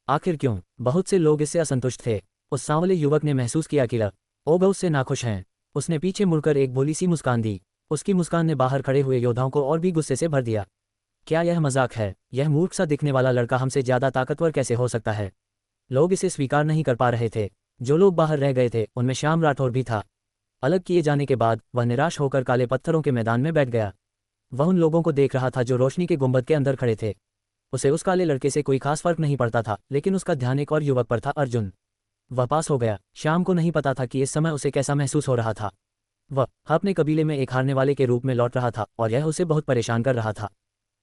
आखिर क्यों? बहुत से लोग इससे असंतुष्ट थे। उस सांवले युवक ने महसूस किया कि लोग उससे नाखुश हैं। उसने पीछे मुड़कर एक भोली सी मुस्कान दी। उसकी मुस्कान ने बाहर खड़े हुए योद्धाओं को और भी गुस्से से भर दिया। क्या यह मजाक है? यह मूर्ख सा दिखने वाला लड़का हमसे ज्यादा ताकतवर कैसे हो सकता है? लोग इसे स्वीकार नहीं कर पा रहे थे। जो लोग बाहर रह गए थे उनमें श्याम राठौर भी था। अलग किए जाने के बाद वह निराश होकर काले पत्थरों के मैदान में बैठ गया। वह उन लोगों को देख रहा था जो रोशनी के गुंबद के अंदर खड़े थे। उसे उस काले लड़के से कोई खास फर्क नहीं पड़ता था, लेकिन उसका ध्यान एक और युवक पर था, अर्जुन। वह पास हो गया। श्याम को नहीं पता था कि इस समय उसे कैसा महसूस हो रहा था। वह अपने कबीले में एक हारने वाले के रूप में लौट रहा था और यह उसे बहुत परेशान कर रहा था।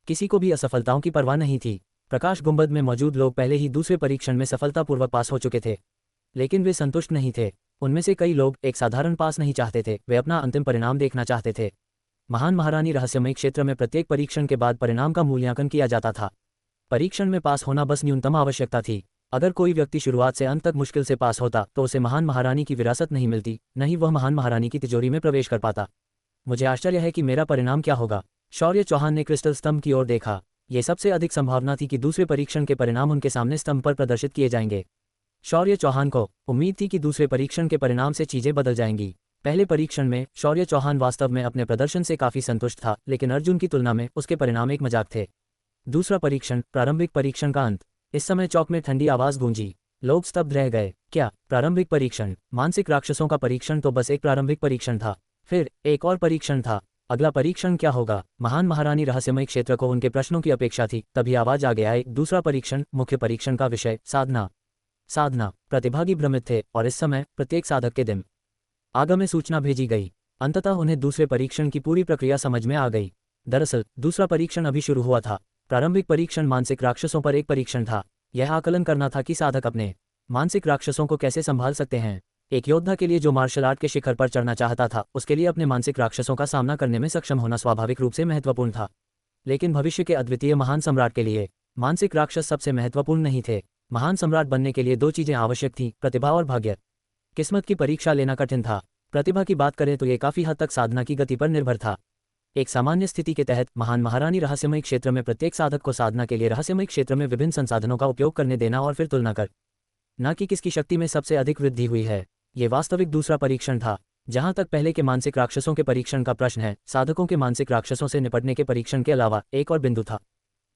किसी को भी असफलताओं की परवाह नहीं थी। प्रकाश गुंबद में मौजूद लोग पहले ही दूसरे परीक्षण में सफलतापूर्वक पास हो चुके थे, लेकिन वे संतुष्ट नहीं थे। उनमें से कई लोग एक साधारण पास नहीं चाहते थे, वे अपना अंतिम परिणाम देखना चाहते थे। महान महारानी रहस्यमयी क्षेत्र में प्रत्येक परीक्षण के बाद परिणाम का मूल्यांकन किया जाता था। परीक्षण में पास होना बस न्यूनतम आवश्यकता थी। अगर कोई व्यक्ति शुरुआत से अंत तक मुश्किल से पास होता तो उसे महान महारानी की विरासत नहीं मिलती, नहीं वह महान महारानी की तिजोरी में प्रवेश कर पाता। मुझे आश्चर्य है कि मेरा परिणाम क्या होगा। शौर्य चौहान ने क्रिस्टल स्तंभ की ओर देखा। ये सबसे अधिक संभावना थी कि दूसरे परीक्षण के परिणाम उनके सामने स्तंभ पर प्रदर्शित किए जाएंगे। शौर्य चौहान को उम्मीद थी कि दूसरे परीक्षण के परिणाम से चीजें बदल जाएंगी। पहले परीक्षण में शौर्य चौहान वास्तव में अपने प्रदर्शन से काफी संतुष्ट था, लेकिन अर्जुन की तुलना में उसके परिणाम एक मजाक थे। दूसरा परीक्षण, प्रारंभिक परीक्षण का अंत। इस समय चौक में ठंडी आवाज गूंजी। लोग स्तब्ध रह गए। क्या प्रारंभिक परीक्षण? मानसिक राक्षसों का परीक्षण तो बस एक प्रारंभिक परीक्षण था। फिर एक और परीक्षण था। अगला परीक्षण क्या होगा? महान महारानी रहस्यमय क्षेत्र को उनके प्रश्नों की अपेक्षा थी। तभी आवाज आगे आई, दूसरा परीक्षण, मुख्य परीक्षण का विषय साधना। साधना। प्रतिभागी भ्रमित थे और इस समय प्रत्येक साधक के दिन आगामी सूचना भेजी गई। अंततः उन्हें दूसरे परीक्षण की पूरी प्रक्रिया समझ में आ गई। दरअसल दूसरा परीक्षण अभी शुरू हुआ था। प्रारंभिक परीक्षण मानसिक राक्षसों पर एक परीक्षण था। यह आकलन करना था कि साधक अपने मानसिक राक्षसों को कैसे संभाल सकते हैं। एक योद्धा के लिए जो मार्शल आर्ट के शिखर पर चढ़ना चाहता था, उसके लिए अपने मानसिक राक्षसों का सामना करने में सक्षम होना स्वाभाविक रूप से महत्वपूर्ण था। लेकिन भविष्य के अद्वितीय महान सम्राट के लिए मानसिक राक्षस सबसे महत्वपूर्ण नहीं थे। महान सम्राट बनने के लिए दो चीजें आवश्यक थीं, प्रतिभा और भाग्य। किस्मत की परीक्षा लेना कठिन था। प्रतिभा की बात करें तो ये काफी हद तक साधना की गति पर निर्भर था। एक सामान्य स्थिति के तहत महान महारानी रहस्यमय क्षेत्र में प्रत्येक साधक को साधना के लिए रहस्यमय क्षेत्र में विभिन्न संसाधनों का उपयोग करने देना और फिर तुलना कर न कि किसकी शक्ति में सबसे अधिक वृद्धि हुई है। ये वास्तविक दूसरा परीक्षण था। जहां तक पहले के मानसिक राक्षसों के परीक्षण का प्रश्न है, साधकों के मानसिक राक्षसों से निपटने के परीक्षण के अलावा एक और बिंदु था,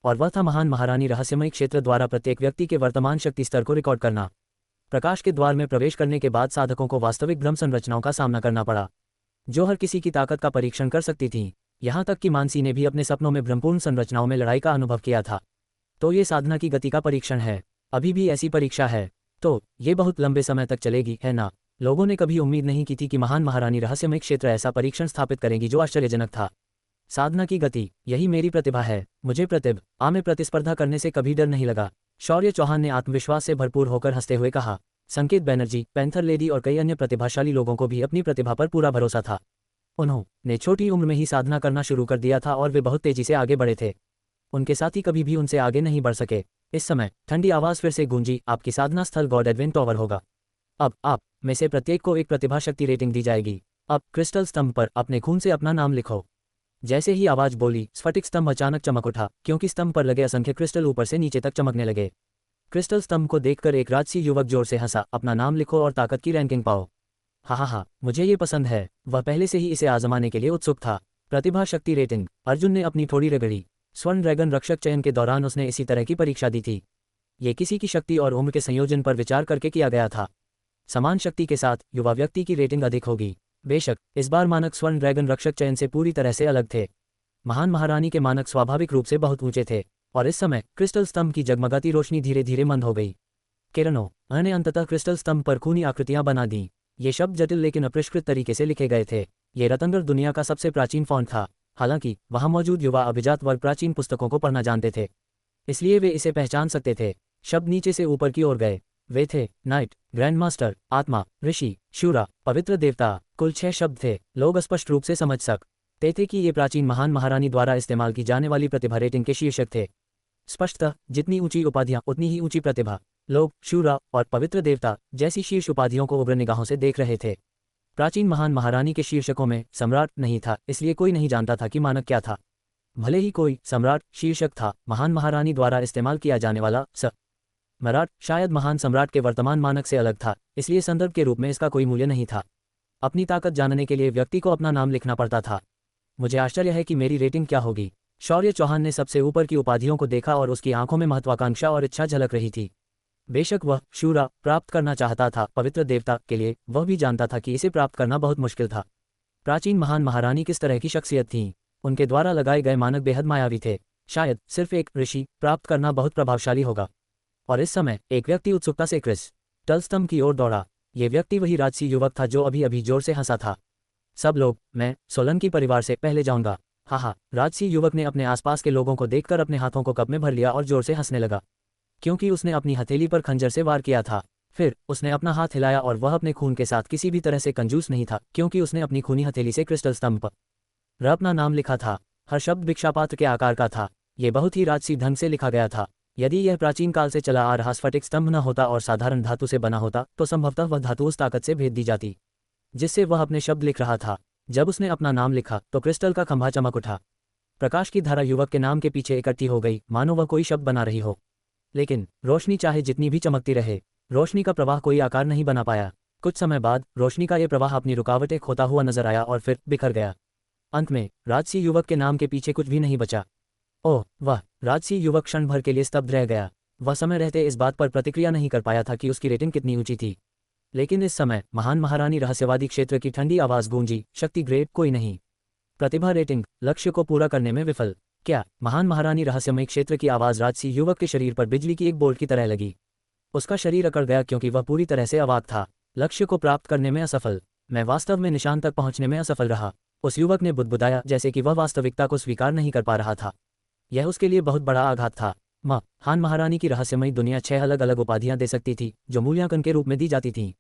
और वह था महान महारानी रहस्यमय क्षेत्र द्वारा प्रत्येक व्यक्ति के वर्तमान शक्ति स्तर को रिकॉर्ड करना। प्रकाश के द्वार में प्रवेश करने के बाद साधकों को वास्तविक भ्रम संरचनाओं का सामना करना पड़ा, जो हर किसी की ताकत का परीक्षण कर सकती थीं। यहाँ तक कि मानसी ने भी अपने सपनों में भ्रमपूर्ण संरचनाओं में लड़ाई का अनुभव किया था। तो ये साधना की गति का परीक्षण है। अभी भी ऐसी परीक्षा है तो ये बहुत लंबे समय तक चलेगी, है ना? लोगों ने कभी उम्मीद नहीं की थी कि महान महारानी रहस्यमय क्षेत्र ऐसा परीक्षण स्थापित करेंगी जो आश्चर्यजनक था। साधना की गति, यही मेरी प्रतिभा है। मुझे प्रतिभा में प्रतिस्पर्धा करने से कभी डर नहीं लगा। शौर्य चौहान ने आत्मविश्वास से भरपूर होकर हंसते हुए कहा। संकेत बैनर्जी, पैंथर लेडी और कई अन्य प्रतिभाशाली लोगों को भी अपनी प्रतिभा पर पूरा भरोसा था। उन्होंने छोटी उम्र में ही साधना करना शुरू कर दिया था और वे बहुत तेजी से आगे बढ़े थे। उनके साथी कभी भी उनसे आगे नहीं बढ़ सके। इस समय ठंडी आवाज फिर से गूंजी, आपकी साधना स्थल गॉड एडविन टॉवर होगा। अब आप में से प्रत्येक को एक प्रतिभा शक्ति रेटिंग दी जाएगी। अब क्रिस्टल स्तंभ पर अपने खून से अपना नाम लिखो। जैसे ही आवाज बोली, स्फटिक स्तंभ अचानक चमक उठा, क्योंकि स्तंभ पर लगे असंख्य क्रिस्टल ऊपर से नीचे तक चमकने लगे। क्रिस्टल स्तंभ को देखकर एक राजसी युवक जोर से हंसा, अपना नाम लिखो और ताकत की रैंकिंग पाओ। हा, मुझे ये पसंद है। वह पहले से ही इसे आजमाने के लिए उत्सुक था। प्रतिभा शक्ति रेटिंग। अर्जुन ने अपनी थोड़ी रगड़ी। स्वर्ण ड्रैगन रक्षक चयन के दौरान उसने इसी तरह की परीक्षा दी थी। ये किसी की शक्ति और उम्र के संयोजन पर विचार करके किया गया था। समान शक्ति के साथ युवा व्यक्ति की रेटिंग अधिक होगी। बेशक इस बार मानक स्वर्ण ड्रैगन रक्षक चयन से पूरी तरह से अलग थे। महान महारानी के मानक स्वाभाविक रूप से बहुत ऊंचे थे, और इस समय क्रिस्टल स्तंभ की जगमगाती रोशनी धीरे धीरे मंद हो गई। किरणों ने अंततः क्रिस्टल स्तंभ पर खूनी आकृतियां बना दी। ये शब्द जटिल लेकिन अपरिष्कृत तरीके से लिखे गए थे। ये रत्नगर दुनिया का सबसे प्राचीन फॉन्ट था। हालांकि वहां मौजूद युवा अभिजात वर्ग प्राचीन पुस्तकों को पढ़ना जानते थे, इसलिए वे इसे पहचान सकते थे। शब्द नीचे से ऊपर की ओर गए। वे थे नाइट, ग्रैंड मास्टर, आत्मा, ऋषि, शूरा, पवित्र देवता। कुल 6 शब्द थे। लोग स्पष्ट रूप से समझ सकते थे कि ये प्राचीन महान महारानी द्वारा इस्तेमाल की जाने वाली प्रतिभा रेटिंग के शीर्षक थे। स्पष्टतः जितनी ऊंची उपाधियां उतनी ही ऊंची प्रतिभा। लोग शूरा और पवित्र देवता जैसी शीर्ष उपाधियों को उग्र निगाहों से देख रहे थे। प्राचीन महान महारानी के शीर्षकों में सम्राट नहीं था, इसलिए कोई नहीं जानता था कि मानक क्या था। भले ही कोई सम्राट शीर्षक था, महान महारानी द्वारा इस्तेमाल किया जाने वाला मराठ शायद महान सम्राट के वर्तमान मानक से अलग था, इसलिए संदर्भ के रूप में इसका कोई मूल्य नहीं था। अपनी ताकत जानने के लिए व्यक्ति को अपना नाम लिखना पड़ता था। मुझे आश्चर्य है कि मेरी रेटिंग क्या होगी। शौर्य चौहान ने सबसे ऊपर की उपाधियों को देखा और उसकी आंखों में महत्वाकांक्षा और इच्छा झलक रही थी। बेशक वह शूरा प्राप्त करना चाहता था पवित्र देवता के लिए, वह भी जानता था कि इसे प्राप्त करना बहुत मुश्किल था। प्राचीन महान महारानी किस तरह की शख्सियत थी। उनके द्वारा लगाए गए मानक बेहद मायावी थे। शायद सिर्फ एक ऋषि प्राप्त करना बहुत प्रभावशाली होगा। और इस समय एक व्यक्ति उत्सुकता से क्रिस्टल स्तंभ की ओर दौड़ा। ये व्यक्ति वही राजसी युवक था जो अभी अभी जोर से हंसा था। सब लोग, मैं सोलंकी परिवार से पहले जाऊंगा। हा, राजसी युवक ने अपने आसपास के लोगों को देखकर अपने हाथों को कप में भर लिया और जोर से हंसने लगा, क्योंकि उसने अपनी हथेली पर खंजर से वार किया था। फिर उसने अपना हाथ हिलाया और वह अपने खून के साथ किसी भी तरह से कंजूस नहीं था, क्योंकि उसने अपनी खूनी हथेली से क्रिस्टल स्तंभ पर अपना नाम लिखा था। हर शब्द भिक्षापात्र के आकार का था। यह बहुत ही राजसी ढंग से लिखा गया था। यदि यह प्राचीन काल से चला आ रहा स्फटिक स्तंभ न होता और साधारण धातु से बना होता, तो संभवतः वह धातु उस ताकत से भेद दी जाती जिससे वह अपने शब्द लिख रहा था। जब उसने अपना नाम लिखा तो क्रिस्टल का खंभा चमक उठा। प्रकाश की धारा युवक के नाम के पीछे इकट्ठी हो गई, मानो वह कोई शब्द बना रही हो। लेकिन रोशनी चाहे जितनी भी चमकती रहे, रोशनी का प्रवाह कोई आकार नहीं बना पाया। कुछ समय बाद रोशनी का यह प्रवाह अपनी रुकावटें खोता हुआ नजर आया और फिर बिखर गया। अंत में राजसी युवक के नाम के पीछे कुछ भी नहीं बचा। ओह वह राजसी युवक क्षण भर के लिए स्तब्ध रह गया। वह समय रहते इस बात पर प्रतिक्रिया नहीं कर पाया था कि उसकी रेटिंग कितनी ऊंची थी। लेकिन इस समय महान महारानी रहस्यवादी क्षेत्र की ठंडी आवाज गूंजी, शक्ति ग्रेड कोई नहीं। प्रतिभा रेटिंग लक्ष्य को पूरा करने में विफल। क्या? महान महारानी रहस्यमय क्षेत्र की आवाज राजसी युवक के शरीर पर बिजली की एक बोल्ट की तरह लगी। उसका शरीर अकड़ गया क्योंकि वह पूरी तरह से अवाक था। लक्ष्य को प्राप्त करने में असफल। मैं वास्तव में निशान तक पहुंचने में असफल रहा। उस युवक ने बुदबुदाया, जैसे कि वह वास्तविकता को स्वीकार नहीं कर पा रहा था। यह उसके लिए बहुत बड़ा आघात था। महान महारानी की रहस्यमयी दुनिया 6 अलग अलग उपाधियां दे सकती थी, जो मूल्यांकन के रूप में दी जाती थीं।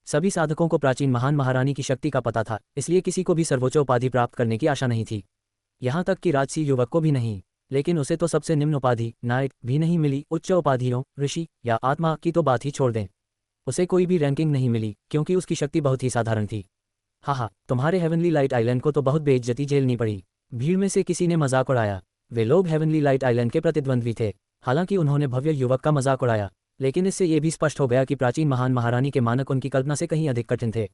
सभी साधकों को प्राचीन महान महारानी की शक्ति का पता था, इसलिए किसी को भी सर्वोच्च उपाधि प्राप्त करने की आशा नहीं थी। यहाँ तक कि राजसी युवक को भी नहीं। लेकिन उसे तो सबसे निम्न उपाधि नाइट भी नहीं मिली। उच्च उपाधियों ऋषि या आत्मा की तो बात ही छोड़ दें। उसे कोई भी रैंकिंग नहीं मिली क्योंकि उसकी शक्ति बहुत ही साधारण थी। हा, तुम्हारे हेवनली लाइट आइलैंड को तो बहुत बेइज्जती झेलनी पड़ी। भीड़ में से किसी ने मजाक उड़ाया। वे लोग हेवनली लाइट आइलैंड के प्रतिद्वंद्वी थे। हालांकि उन्होंने भव्य युवक का मजाक उड़ाया, लेकिन इससे यह भी स्पष्ट हो गया कि प्राचीन महान महारानी के मानक उनकी कल्पना से कहीं अधिक कठिन थे।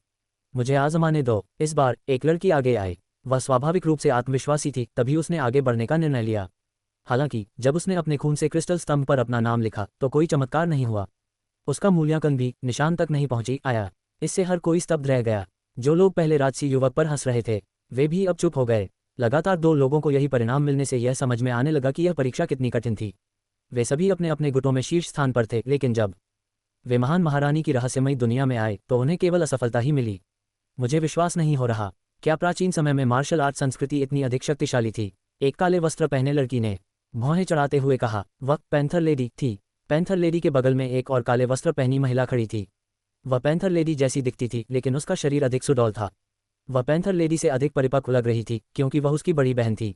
मुझे आजमाने दो। इस बार एक लड़की आगे आई। वह स्वाभाविक रूप से आत्मविश्वासी थी, तभी उसने आगे बढ़ने का निर्णय लिया। हालांकि जब उसने अपने खून से क्रिस्टल स्तंभ पर अपना नाम लिखा तो कोई चमत्कार नहीं हुआ। उसका मूल्यांकन भी निशान तक नहीं पहुंची आया। इससे हर कोई स्तब्ध रह गया। जो लोग पहले राजसी युवक पर हंस रहे थे, वे भी अब चुप हो गए। लगातार 2 लोगों को यही परिणाम मिलने से यह समझ में आने लगा कि यह परीक्षा कितनी कठिन थी। वे सभी अपने अपने गुटों में शीर्ष स्थान पर थे, लेकिन जब वे महान महारानी की रहस्यमयी दुनिया में आए तो उन्हें केवल असफलता ही मिली। मुझे विश्वास नहीं हो रहा। क्या प्राचीन समय में मार्शल आर्ट संस्कृति इतनी अधिक शक्तिशाली थी? एक काले वस्त्र पहने लड़की ने भौहें चढ़ाते हुए कहा। वह पैंथर लेडी थी। पैंथर लेडी के बगल में एक और काले वस्त्र पहनी महिला खड़ी थी। वह पैंथर लेडी जैसी दिखती थी, लेकिन उसका शरीर अधिक सुडौल था। वह पैंथर लेडी से अधिक परिपक्व लग रही थी, क्योंकि वह उसकी बड़ी बहन थी।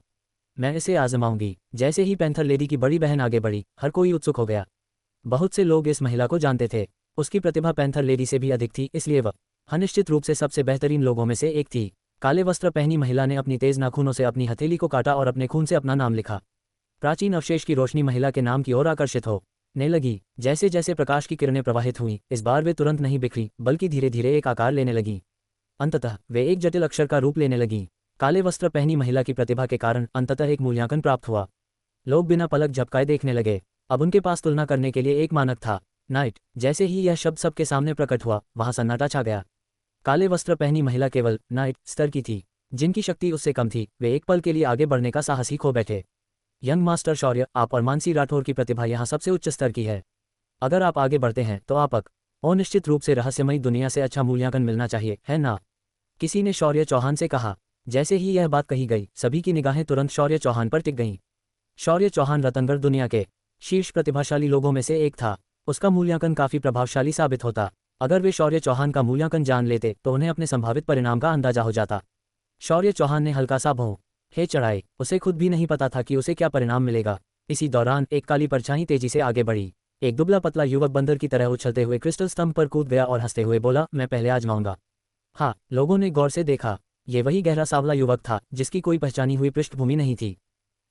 मैं इसे आजमाऊंगी। जैसे ही पैंथर लेडी की बड़ी बहन आगे बढ़ी, हर कोई उत्सुक हो गया। बहुत से लोग इस महिला को जानते थे। उसकी प्रतिभा पैंथर लेडी से भी अधिक थी, इसलिए वह निश्चित रूप से सबसे बेहतरीन लोगों में से एक थी। काले वस्त्र पहनी महिला ने अपनी तेज नाखूनों से अपनी हथेली को काटा और अपने खून से अपना नाम लिखा। प्राचीन अवशेष की रोशनी महिला के नाम की ओर आकर्षित होने लगी। जैसे जैसे प्रकाश की किरणें प्रवाहित हुईं, इस बार वे तुरंत नहीं बिखरी बल्कि धीरे धीरे एक आकार लेने लगीं। अंततः वे एक जटिल अक्षर का रूप लेने लगीं। काले वस्त्र पहनी महिला की प्रतिभा के कारण अंततः एक मूल्यांकन प्राप्त हुआ। लोग बिना पलक झपकाए देखने लगे। अब उनके पास तुलना करने के लिए एक मानक था, नाइट। जैसे ही यह शब्द सबके सामने प्रकट हुआ, वहां सन्नाटा छा गया। काले वस्त्र पहनी महिला केवल नाइट स्तर की थी। जिनकी शक्ति उससे कम थी, वे एक पल के लिए आगे बढ़ने का साहस ही खो बैठे। यंग मास्टर शौर्य, आप और मानसी राठौर की प्रतिभा यहाँ सबसे उच्च स्तर की है। अगर आप आगे बढ़ते हैं तो आपको और निश्चित रूप से रहस्यमयी दुनिया से अच्छा मूल्यांकन मिलना चाहिए, है ना? किसी ने शौर्य चौहान से कहा। जैसे ही यह बात कही गई, सभी की निगाहें तुरंत शौर्य चौहान पर टिक गईं। शौर्य चौहान रतनगढ़ दुनिया के शीर्ष प्रतिभाशाली लोगों में से एक था। उसका मूल्यांकन काफी प्रभावशाली साबित होता। अगर वे शौर्य चौहान का मूल्यांकन जान लेते तो उन्हें अपने संभावित परिणाम का अंदाजा हो जाता। शौर्य चौहान ने हल्का सा भौं हे चढ़ाए। उसे खुद भी नहीं पता था कि उसे क्या परिणाम मिलेगा। इसी दौरान एक काली परछाई तेजी से आगे बढ़ी। एक दुबला पतला युवक बंदर की तरह उछलते हुए क्रिस्टल स्तंभ पर कूद गया और हंसते हुए बोला, मैं पहले आजमाऊंगा। हाँ, लोगों ने गौर से देखा। ये वही गहरा सांवला युवक था जिसकी कोई पहचानी हुई पृष्ठभूमि नहीं थी।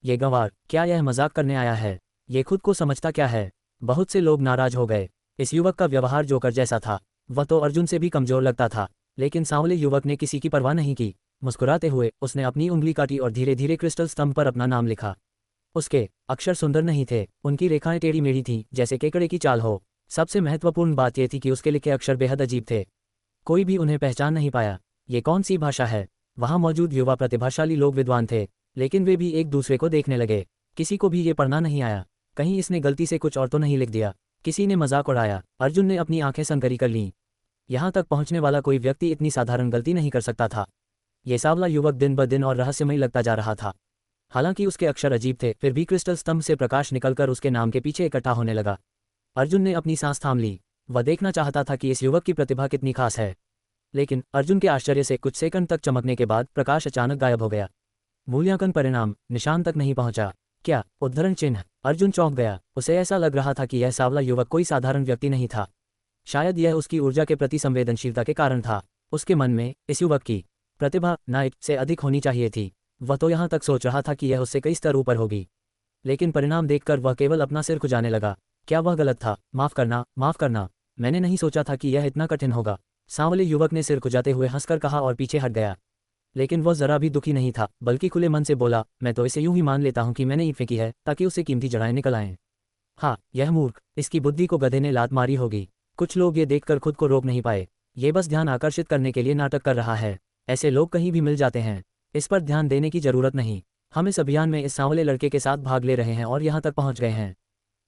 ये गंवार, क्या यह मजाक करने आया है? ये खुद को समझता क्या है? बहुत से लोग नाराज हो गए। इस युवक का व्यवहार जोकर जैसा था। वह तो अर्जुन से भी कमजोर लगता था। लेकिन सांवले युवक ने किसी की परवाह नहीं की। मुस्कुराते हुए उसने अपनी उंगली काटी और धीरे धीरे क्रिस्टल स्तंभ पर अपना नाम लिखा। उसके अक्षर सुंदर नहीं थे, उनकी रेखाएं टेढ़ी मेढ़ी थीं, जैसे केकड़े की चाल हो। सबसे महत्वपूर्ण बात यह थी कि उसके लिखे अक्षर बेहद अजीब थे। कोई भी उन्हें पहचान नहीं पाया। ये कौन सी भाषा है? वहां मौजूद युवा प्रतिभाशाली लोग विद्वान थे, लेकिन वे भी एक दूसरे को देखने लगे। किसी को भी ये पढ़ना नहीं आया। कहीं इसने गलती से कुछ और तो नहीं लिख दिया? किसी ने मजाक उड़ाया। अर्जुन ने अपनी आंखें संकरी कर लीं। यहाँ तक पहुँचने वाला कोई व्यक्ति इतनी साधारण गलती नहीं कर सकता था। ये सांवला युवक दिन ब दिन और रहस्यमयी लगता जा रहा था। हालांकि उसके अक्षर अजीब थे, फिर भी क्रिस्टल स्तंभ से प्रकाश निकलकर उसके नाम के पीछे इकट्ठा होने लगा। अर्जुन ने अपनी सांस थाम ली। वह देखना चाहता था कि इस युवक की प्रतिभा कितनी खास है। लेकिन अर्जुन के आश्चर्य से कुछ सेकंड तक चमकने के बाद प्रकाश अचानक गायब हो गया। मूल्यांकन परिणाम निशान तक नहीं पहुंचा। क्या? उद्धरण चिन्ह। अर्जुन चौंक गया। उसे ऐसा लग रहा था कि यह सांवला युवक कोई साधारण व्यक्ति नहीं था। शायद यह उसकी ऊर्जा के प्रति संवेदनशीलता के कारण था। उसके मन में इस युवक की प्रतिभा नाइट से अधिक होनी चाहिए थी। वह तो यहाँ तक सोच रहा था कि यह उससे कई स्तर ऊपर होगी। लेकिन परिणाम देखकर वह केवल अपना सिर खुजाने लगा। क्या वह गलत था? माफ करना। मैंने नहीं सोचा था कि यह इतना कठिन होगा। सांवले युवक ने सिर खुजाते हुए हंसकर कहा और पीछे हट गया। लेकिन वह जरा भी दुखी नहीं था, बल्कि खुले मन से बोला, मैं तो इसे यूं ही मान लेता हूं कि मैंने ईंट फेंकी है ताकि उसे कीमती जड़ाएं निकल आएं। हाँ, यह मूर्ख, इसकी बुद्धि को गधे ने लात मारी होगी। कुछ लोग ये देखकर खुद को रोक नहीं पाए। ये बस ध्यान आकर्षित करने के लिए नाटक कर रहा है। ऐसे लोग कहीं भी मिल जाते हैं। इस पर ध्यान देने की जरूरत नहीं। हम इस अभियान में इस सांवले लड़के के साथ भाग ले रहे हैं और यहाँ तक पहुँच गए हैं।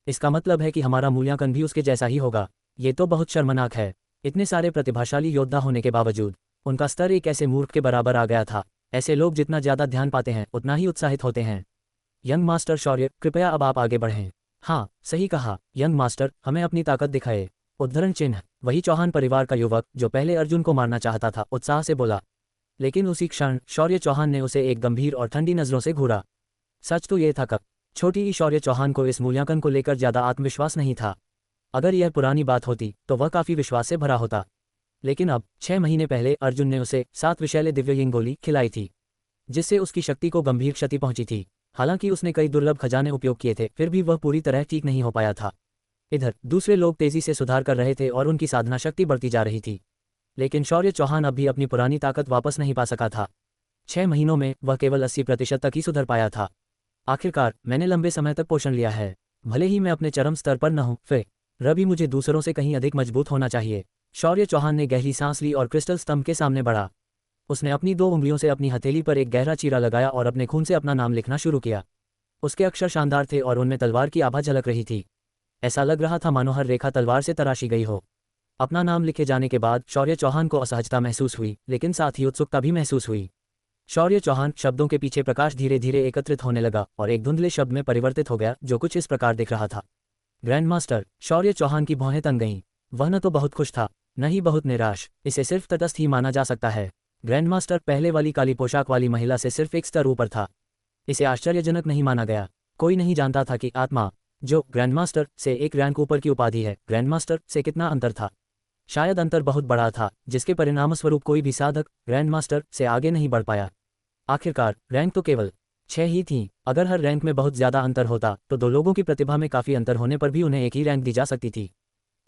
इसका मतलब है कि हमारा मूल्यांकन भी उसके जैसा ही होगा। ये तो बहुत शर्मनाक है। इतने सारे प्रतिभाशाली योद्धा होने के बावजूद उनका स्तर एक ऐसे मूर्ख के बराबर आ गया था। ऐसे लोग जितना ज्यादा ध्यान पाते हैं उतना ही उत्साहित होते हैं। यंग मास्टर शौर्य, कृपया अब आप आगे बढ़ें। हाँ, सही कहा यंग मास्टर, हमें अपनी ताकत दिखाए। उद्धरण चिन्ह। वही चौहान परिवार का युवक जो पहले अर्जुन को मारना चाहता था उत्साह से बोला। लेकिन उसी क्षण शौर्य चौहान ने उसे एक गंभीर और ठंडी नजरों से घूरा। सच तो ये था कि छोटी शौर्य चौहान को इस मूल्यांकन को लेकर ज्यादा आत्मविश्वास नहीं था। अगर यह पुरानी बात होती तो वह काफी विश्वास से भरा होता। लेकिन अब 6 महीने पहले अर्जुन ने उसे 7 विषैले दिव्ययिंग गोली खिलाई थी, जिससे उसकी शक्ति को गंभीर क्षति पहुंची थी। हालांकि उसने कई दुर्लभ खजाने उपयोग किए थे, फिर भी वह पूरी तरह ठीक नहीं हो पाया था। इधर दूसरे लोग तेजी से सुधार कर रहे थे और उनकी साधना शक्ति बढ़ती जा रही थी। लेकिन शौर्य चौहान अब भी अपनी पुरानी ताकत वापस नहीं पा सका था। 6 महीनों में वह केवल 80% तक ही सुधर पाया था। आखिरकार मैंने लंबे समय तक पोषण लिया है। भले ही मैं अपने चरम स्तर पर न हूं, फिर भी मुझे दूसरों से कहीं अधिक मजबूत होना चाहिए। शौर्य चौहान ने गहरी सांस ली और क्रिस्टल स्तंभ के सामने बढ़ा। उसने अपनी 2 उंगलियों से अपनी हथेली पर एक गहरा चीरा लगाया और अपने खून से अपना नाम लिखना शुरू किया। उसके अक्षर शानदार थे और उनमें तलवार की आभा झलक रही थी। ऐसा लग रहा था मानो हर रेखा तलवार से तराशी गई हो। अपना नाम लिखे जाने के बाद शौर्य चौहान को असहजता महसूस हुई, लेकिन साथ ही उत्सुकता भी महसूस हुई। शौर्य चौहान शब्दों के पीछे प्रकाश धीरे धीरे एकत्रित होने लगा और एक धुंधले शब्द में परिवर्तित हो गया, जो कुछ इस प्रकार दिख रहा था। Grand master. शौर्य चौहान की भौहें तन गईं। वह न तो बहुत खुश था, न ही बहुत निराश। इसे सिर्फ तटस्थ ही माना जा सकता है। ग्रैंड मास्टर पहले वाली काली पोशाक वाली महिला से सिर्फ एक स्तर ऊपर था। इसे आश्चर्यजनक नहीं माना गया। कोई नहीं जानता था कि आत्मा, जो ग्रैंड मास्टर से एक रैंक ऊपर की उपाधि है, ग्रैंड मास्टर से कितना अंतर था। शायद अंतर बहुत बड़ा था, जिसके परिणामस्वरूप कोई भी साधक ग्रैंड मास्टर से आगे नहीं बढ़ पाया। आखिरकार रैंक तो केवल 6 ही थी। अगर हर रैंक में बहुत ज़्यादा अंतर होता तो दो लोगों की प्रतिभा में काफ़ी अंतर होने पर भी उन्हें एक ही रैंक दी जा सकती थी।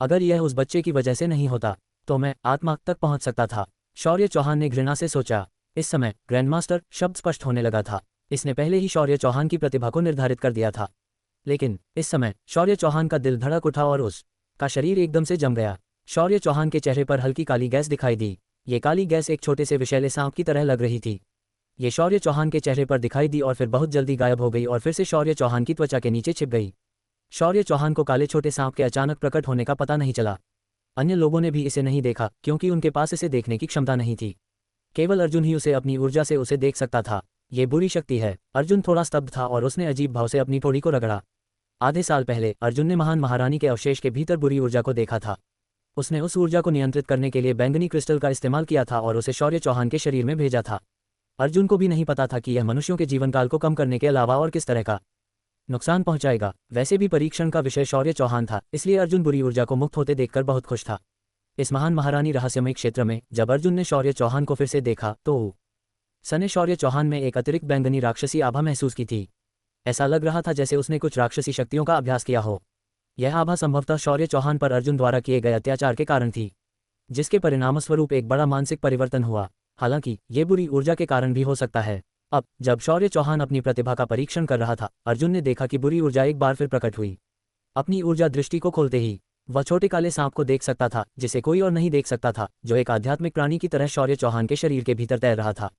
अगर यह उस बच्चे की वजह से नहीं होता तो मैं आत्मा तक पहुंच सकता था, शौर्य चौहान ने घृणा से सोचा। इस समय ग्रैंडमास्टर शब्द स्पष्ट होने लगा था। इसने पहले ही शौर्य चौहान की प्रतिभा को निर्धारित कर दिया था, लेकिन इस समय शौर्य चौहान का दिल धड़क उठा और उसका शरीर एकदम से जम गया। शौर्य चौहान के चेहरे पर हल्की काली गैस दिखाई दी। ये काली गैस एक छोटे से विषैले सांप की तरह लग रही थी। ये शौर्य चौहान के चेहरे पर दिखाई दी और फिर बहुत जल्दी गायब हो गई और फिर से शौर्य चौहान की त्वचा के नीचे छिप गई। शौर्य चौहान को काले छोटे सांप के अचानक प्रकट होने का पता नहीं चला। अन्य लोगों ने भी इसे नहीं देखा क्योंकि उनके पास इसे देखने की क्षमता नहीं थी। केवल अर्जुन ही अपनी ऊर्जा से उसे देख सकता था। ये बुरी शक्ति है। अर्जुन थोड़ा स्तब्ध था और उसने अजीब भाव से अपनी ठोड़ी को रगड़ा। आधे साल पहले अर्जुन ने महान महारानी के अवशेष के भीतर बुरी ऊर्जा को देखा था। उसने उस ऊर्जा को नियंत्रित करने के लिए बैंगनी क्रिस्टल का इस्तेमाल किया था और उसे शौर्य चौहान के शरीर में भेजा था। अर्जुन को भी नहीं पता था कि यह मनुष्यों के जीवनकाल को कम करने के अलावा और किस तरह का नुकसान पहुंचाएगा। वैसे भी परीक्षण का विषय शौर्य चौहान था, इसलिए अर्जुन बुरी ऊर्जा को मुक्त होते देखकर बहुत खुश था। इस महान महारानी रहस्यमय क्षेत्र में जब अर्जुन ने शौर्य चौहान को फिर से देखा तो सने शौर्य चौहान में एक अतिरिक्त बैंगनी राक्षसी आभा महसूस की थी। ऐसा लग रहा था जैसे उसने कुछ राक्षसी शक्तियों का अभ्यास किया हो। यह आभा संभवतः शौर्य चौहान पर अर्जुन द्वारा किए गए अत्याचार के कारण थी, जिसके परिणामस्वरूप एक बड़ा मानसिक परिवर्तन हुआ। हालांकि ये बुरी ऊर्जा के कारण भी हो सकता है। अब जब शौर्य चौहान अपनी प्रतिभा का परीक्षण कर रहा था, अर्जुन ने देखा कि बुरी ऊर्जा एक बार फिर प्रकट हुई। अपनी ऊर्जा दृष्टि को खोलते ही वह छोटे काले सांप को देख सकता था, जिसे कोई और नहीं देख सकता था, जो एक आध्यात्मिक प्राणी की तरह शौर्य चौहान के शरीर के भीतर तैर रहा था।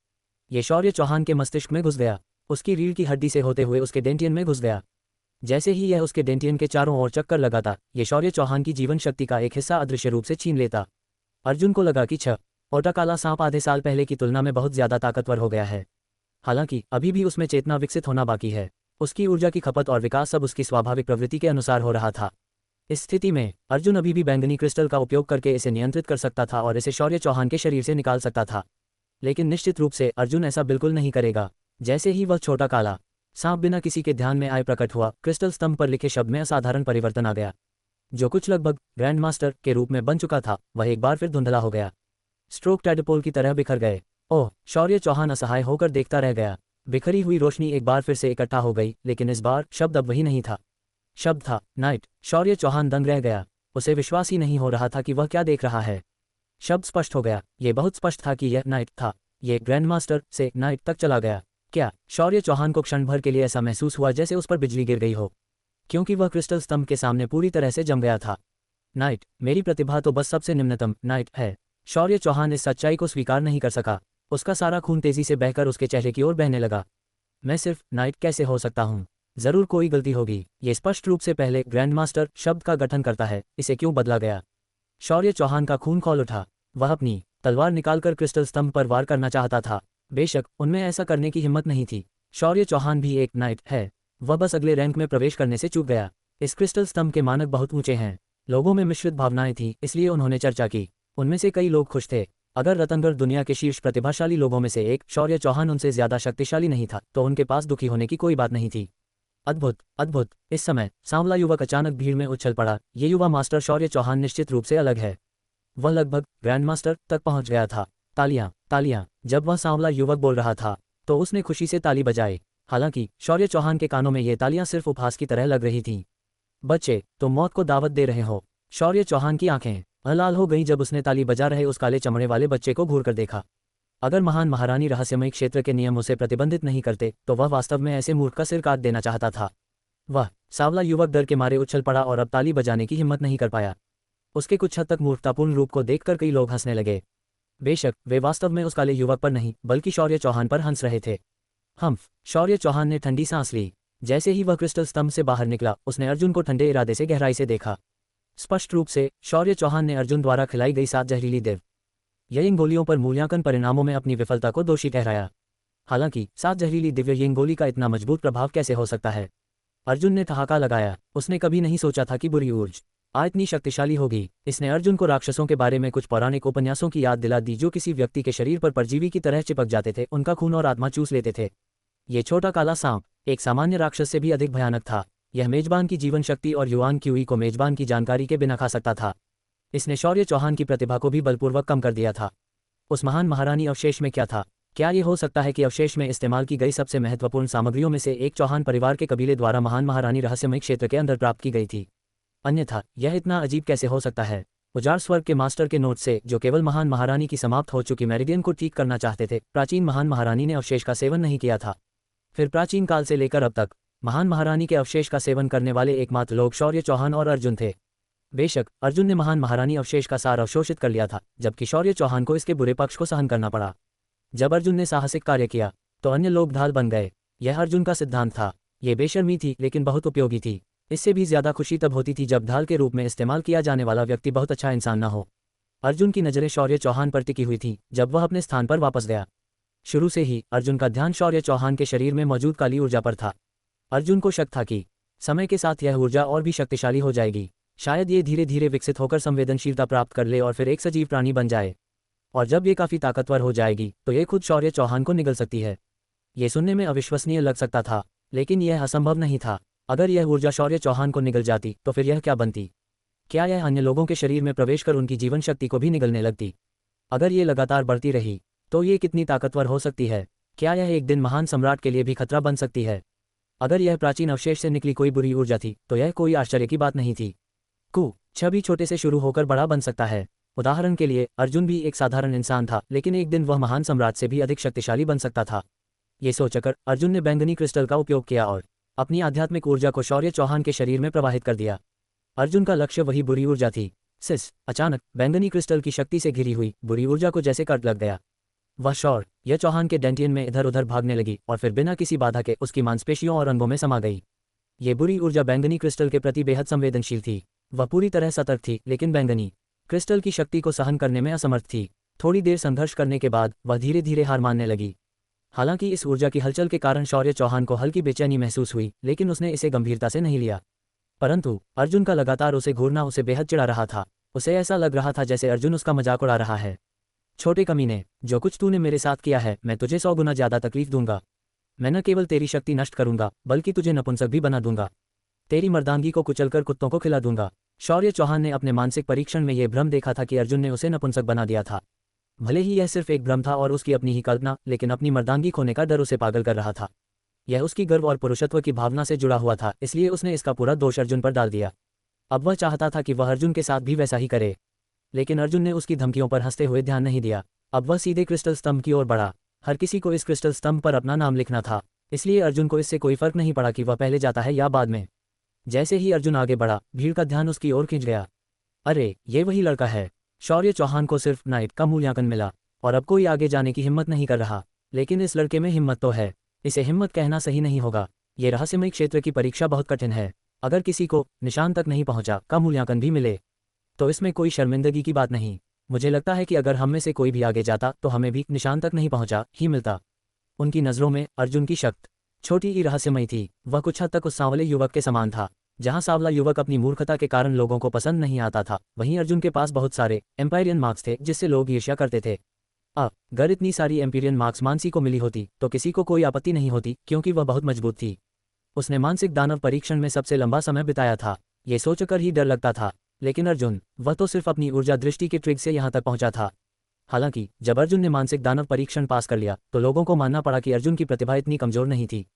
ये शौर्य चौहान के मस्तिष्क में घुस गया, उसकी रीढ़ की हड्डी से होते हुए उसके डेंटियन में घुस गया। जैसे ही यह उसके डेंटियन के चारों ओर चक्कर लगाता, ये शौर्य चौहान की जीवन शक्ति का एक हिस्सा अदृश्य रूप से छीन लेता। अर्जुन को लगा कि छोटा काला सांप आधे साल पहले की तुलना में बहुत ज्यादा ताकतवर हो गया है। हालांकि अभी भी उसमें चेतना विकसित होना बाकी है। उसकी ऊर्जा की खपत और विकास सब उसकी स्वाभाविक प्रवृत्ति के अनुसार हो रहा था। इस स्थिति में अर्जुन अभी भी बैंगनी क्रिस्टल का उपयोग करके इसे नियंत्रित कर सकता था और इसे शौर्य चौहान के शरीर से निकाल सकता था। लेकिन निश्चित रूप से अर्जुन ऐसा बिल्कुल नहीं करेगा। जैसे ही वह छोटा काला सांप बिना किसी के ध्यान में आए प्रकट हुआ, क्रिस्टल स्तंभ पर लिखे शब्द में असाधारण परिवर्तन आ गया। जो कुछ लगभग ग्रैंड मास्टर के रूप में बन चुका था, वह एक बार फिर धुंधला हो गया। स्ट्रोक टैडपोल की तरह बिखर गए। ओह! शौर्य चौहान असहाय होकर देखता रह गया। बिखरी हुई रोशनी एक बार फिर से इकट्ठा हो गई, लेकिन इस बार शब्द अब वही नहीं था। शब्द था नाइट। शौर्य चौहान दंग रह गया। उसे विश्वास ही नहीं हो रहा था कि वह क्या देख रहा है। शब्द स्पष्ट हो गया। ये बहुत स्पष्ट था कि यह नाइट था। ये ग्रैंड मास्टर से नाइट तक चला गया। क्या शौर्य चौहान को क्षण भर के लिए ऐसा महसूस हुआ जैसे उस पर बिजली गिर गई हो, क्योंकि वह क्रिस्टल स्तंभ के सामने पूरी तरह से जम गया था। नाइट, मेरी प्रतिभा तो बस सबसे निम्नतम नाइट है। शौर्य चौहान इस सच्चाई को स्वीकार नहीं कर सका। उसका सारा खून तेजी से बहकर उसके चेहरे की ओर बहने लगा। मैं सिर्फ नाइट कैसे हो सकता हूँ? जरूर कोई गलती होगी। ये स्पष्ट रूप से पहले ग्रैंड मास्टर शब्द का गठन करता है, इसे क्यों बदला गया? शौर्य चौहान का खून खौल उठा। वह अपनी तलवार निकालकर क्रिस्टल स्तंभ पर वार करना चाहता था। बेशक उनमें ऐसा करने की हिम्मत नहीं थी। शौर्य चौहान भी एक नाइट है। वह बस अगले रैंक में प्रवेश करने से चूक गया। इस क्रिस्टल स्तंभ के मानक बहुत ऊंचे हैं। लोगों में मिश्रित भावनाएं थी, इसलिए उन्होंने चर्चा की। उनमें से कई लोग खुश थे। अगर रतनगढ़ दुनिया के शीर्ष प्रतिभाशाली लोगों में से एक शौर्य चौहान उनसे ज्यादा शक्तिशाली नहीं था, तो उनके पास दुखी होने की कोई बात नहीं थी। अद्भुत, अद्भुत! इस समय सांवला युवक अचानक भीड़ में उछल पड़ा। ये युवा मास्टर शौर्य चौहान निश्चित रूप से अलग है। वह लगभग ग्रैंड मास्टर तक पहुंच गया था। तालियां, तालियां! जब वह सांवला युवक बोल रहा था तो उसने खुशी से ताली बजाई। हालांकि शौर्य चौहान के कानों में ये तालियां सिर्फ उपहास की तरह लग रही थीं। बच्चे, तुम मौत को दावत दे रहे हो। शौर्य चौहान की आंखें लाल हो गईं जब उसने ताली बजा रहे उस काले चमड़े वाले बच्चे को घूर कर देखा। अगर महान महारानी रहस्यमय क्षेत्र के नियम उसे प्रतिबंधित नहीं करते, तो वह वास्तव में ऐसे मूर्ख का सिर काट देना चाहता था। वह सांवला युवक डर के मारे उछल पड़ा और अब ताली बजाने की हिम्मत नहीं कर पाया। उसके कुछ हद तक मूर्खतापूर्ण रूप को देखकर कई लोग हंसने लगे। बेशक वे वास्तव में उस काले युवक पर नहीं, बल्कि शौर्य चौहान पर हंस रहे थे। शौर्य चौहान ने ठंडी सांस ली। जैसे ही वह क्रिस्टल स्तंभ से बाहर निकला, उसने अर्जुन को ठंडे इरादे से गहराई से देखा। स्पष्ट रूप से शौर्य चौहान ने अर्जुन द्वारा खिलाई गई 7 जहरीली दिव्य गोलियों पर मूल्यांकन परिणामों में अपनी विफलता को दोषी ठहराया। हालांकि 7 जहरीली दिव्य गोली का इतना मजबूत प्रभाव कैसे हो सकता है? अर्जुन ने ठहाका लगाया। उसने कभी नहीं सोचा था कि बुरी ऊर्जा इतनी शक्तिशाली होगी। इसने अर्जुन को राक्षसों के बारे में कुछ पौराणिक उपन्यासों की याद दिला दी, जो किसी व्यक्ति के शरीर पर परजीवी की तरह चिपक जाते थे, उनका खून और आत्मा चूस लेते थे। ये छोटा काला सांप एक सामान्य राक्षस से भी अधिक भयानक था। यह मेजबान की जीवन शक्ति और युआन क्यूई को मेजबान की जानकारी के बिना खा सकता था। इसने शौर्य चौहान की प्रतिभा को भी बलपूर्वक कम कर दिया था। उस महान महारानी अवशेष में क्या था? क्या ये हो सकता है कि अवशेष में इस्तेमाल की गई सबसे महत्वपूर्ण सामग्रियों में से एक चौहान परिवार के कबीले द्वारा महान महारानी रहस्यमय क्षेत्र के अंदर प्राप्त की गई थी? अन्यथा यह इतना अजीब कैसे हो सकता है? उजाड़ स्वर्ग के मास्टर के नोट से, जो केवल महान महारानी की समाप्त हो चुकी मेरिडियन को ठीक करना चाहते थे, प्राचीन महान महारानी ने अवशेष का सेवन नहीं किया था। फिर प्राचीन काल से लेकर अब तक महान महारानी के अवशेष का सेवन करने वाले एकमात्र लोग शौर्य चौहान और अर्जुन थे। बेशक अर्जुन ने महान महारानी अवशेष का सार अवशोषित कर लिया था, जबकि शौर्य चौहान को इसके बुरे पक्ष को सहन करना पड़ा। जब अर्जुन ने साहसिक कार्य किया तो अन्य लोग ढाल बन गए। यह अर्जुन का सिद्धांत था। ये बेशर्मी थी लेकिन बहुत उपयोगी थी। इससे भी ज्यादा खुशी तब होती थी जब ढाल के रूप में इस्तेमाल किया जाने वाला व्यक्ति बहुत अच्छा इंसान न हो। अर्जुन की नज़रें शौर्य चौहान पर टिकी हुई थी जब वह अपने स्थान पर वापस गया। शुरू से ही अर्जुन का ध्यान शौर्य चौहान के शरीर में मौजूद काली ऊर्जा पर था। अर्जुन को शक था कि समय के साथ यह ऊर्जा और भी शक्तिशाली हो जाएगी। शायद ये धीरे धीरे विकसित होकर संवेदनशीलता प्राप्त कर ले और फिर एक सजीव प्राणी बन जाए। और जब ये काफ़ी ताकतवर हो जाएगी तो ये खुद शौर्य चौहान को निगल सकती है। ये सुनने में अविश्वसनीय लग सकता था, लेकिन यह असंभव नहीं था। अगर यह ऊर्जा शौर्य चौहान को निगल जाती तो फिर यह क्या बनती? क्या यह अन्य लोगों के शरीर में प्रवेश कर उनकी जीवन शक्ति को भी निगलने लगती? अगर ये लगातार बढ़ती रही तो ये कितनी ताकतवर हो सकती है? क्या यह एक दिन महान सम्राट के लिए भी खतरा बन सकती है? अगर यह प्राचीन अवशेष से निकली कोई बुरी ऊर्जा थी तो यह कोई आश्चर्य की बात नहीं थी। छवि छोटे से शुरू होकर बड़ा बन सकता है। उदाहरण के लिए अर्जुन भी एक साधारण इंसान था, लेकिन एक दिन वह महान सम्राट से भी अधिक शक्तिशाली बन सकता था। ये सोचकर अर्जुन ने बैंगनी क्रिस्टल का उपयोग किया और अपनी आध्यात्मिक ऊर्जा को शौर्य चौहान के शरीर में प्रवाहित कर दिया। अर्जुन का लक्ष्य वही बुरी ऊर्जा थी। अचानक बैंगनी क्रिस्टल की शक्ति से घिरी हुई बुरी ऊर्जा को जैसे कट लग गया। वह शौर्य चौहान के डेंटियन में इधर उधर भागने लगी और फिर बिना किसी बाधा के उसकी मांसपेशियों और अंगों में समा गई। ये बुरी ऊर्जा बैंगनी क्रिस्टल के प्रति बेहद संवेदनशील थी। वह पूरी तरह सतर्क थी, लेकिन बैंगनी क्रिस्टल की शक्ति को सहन करने में असमर्थ थी। थोड़ी देर संघर्ष करने के बाद वह धीरे धीरे हार मानने लगी। हालांकि इस ऊर्जा की हलचल के कारण शौर्य चौहान को हल्की बेचैनी महसूस हुई, लेकिन उसने इसे गंभीरता से नहीं लिया। परंतु अर्जुन का लगातार उसे घूरना उसे बेहद चिढ़ा रहा था। उसे ऐसा लग रहा था जैसे अर्जुन उसका मजाक उड़ा रहा है। छोटे कमीने, जो कुछ तूने मेरे साथ किया है, मैं तुझे 100 गुना ज्यादा तकलीफ दूंगा। मैं न केवल तेरी शक्ति नष्ट करूंगा बल्कि तुझे नपुंसक भी बना दूंगा। तेरी मर्दांगी को कुचलकर कुत्तों को खिला दूंगा। शौर्य चौहान ने अपने मानसिक परीक्षण में यह भ्रम देखा था कि अर्जुन ने उसे नपुंसक बना दिया था। भले ही यह सिर्फ एक भ्रम था और उसकी अपनी ही कल्पना, लेकिन अपनी मर्दांगी खोने का डर उसे पागल कर रहा था। यह उसकी गर्व और पुरुषत्व की भावना से जुड़ा हुआ था, इसलिए उसने इसका पूरा दोष अर्जुन पर डाल दिया। अब वह चाहता था कि वह अर्जुन के साथ भी वैसा ही करे, लेकिन अर्जुन ने उसकी धमकियों पर हंसते हुए ध्यान नहीं दिया। अब वह सीधे क्रिस्टल स्तंभ की ओर बढ़ा। हर किसी को इस क्रिस्टल स्तंभ पर अपना नाम लिखना था, इसलिए अर्जुन को इससे कोई फर्क नहीं पड़ा कि वह पहले जाता है या बाद में। जैसे ही अर्जुन आगे बढ़ा, भीड़ का ध्यान उसकी ओर खिंच गया। अरे, ये वही लड़का है। शौर्य चौहान को सिर्फ नाइट का मूल्यांकन मिला और अब कोई आगे जाने की हिम्मत नहीं कर रहा, लेकिन इस लड़के में हिम्मत तो है। इसे हिम्मत कहना सही नहीं होगा। ये रहस्यमय क्षेत्र की परीक्षा बहुत कठिन है। अगर किसी को निशान तक नहीं पहुंचा का मूल्यांकन भी मिले तो इसमें कोई शर्मिंदगी की बात नहीं। मुझे लगता है कि अगर हम में से कोई भी आगे जाता तो हमें भी निशान तक नहीं पहुंचा ही मिलता। उनकी नज़रों में अर्जुन की शक्ति छोटी ही रहस्यमयी थी। वह कुछ हद तक उस सांवले युवक के समान था। जहां सांवला युवक अपनी मूर्खता के कारण लोगों को पसंद नहीं आता था, वहीं अर्जुन के पास बहुत सारे एम्पायरियन मार्क्स थे जिससे लोग ईर्ष्या करते थे। अगर इतनी सारी एम्पीरियन मार्क्स मानसी को मिली होती तो किसी को कोई आपत्ति नहीं होती, क्योंकि वह बहुत मजबूत थी। उसने मानसिक दानव परीक्षण में सबसे लंबा समय बिताया था। ये सोचकर ही डर लगता था, लेकिन अर्जुन, वह तो सिर्फ अपनी ऊर्जा दृष्टि के ट्रिक से यहाँ तक पहुंचा था। हालांकि जब अर्जुन ने मानसिक दानव परीक्षण पास कर लिया तो लोगों को मानना पड़ा कि अर्जुन की प्रतिभा इतनी कमजोर नहीं थी।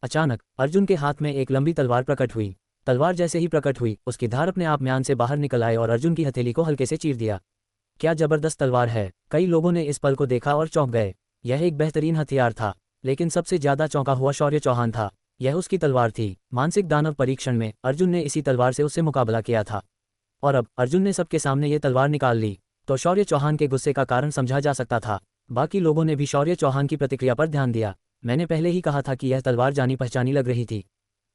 अचानक अर्जुन के हाथ में एक लंबी तलवार प्रकट हुई। तलवार जैसे ही प्रकट हुई, उसकी धार अपने आप म्यान से बाहर निकल आए और अर्जुन की हथेली को हल्के से चीर दिया। क्या जबरदस्त तलवार है। कई लोगों ने इस पल को देखा और चौंक गए। यह एक बेहतरीन हथियार था, लेकिन सबसे ज्यादा चौंका हुआ शौर्य चौहान था। यह उसकी तलवार थी। मानसिक दानव परीक्षण में अर्जुन ने इसी तलवार से उससे मुकाबला किया था, और अब अर्जुन ने सबके सामने ये तलवार निकाल ली तो शौर्य चौहान के गुस्से का कारण समझा जा सकता था। बाकी लोगों ने भी शौर्य चौहान की प्रतिक्रिया पर ध्यान दिया। मैंने पहले ही कहा था कि यह तलवार जानी पहचानी लग रही थी।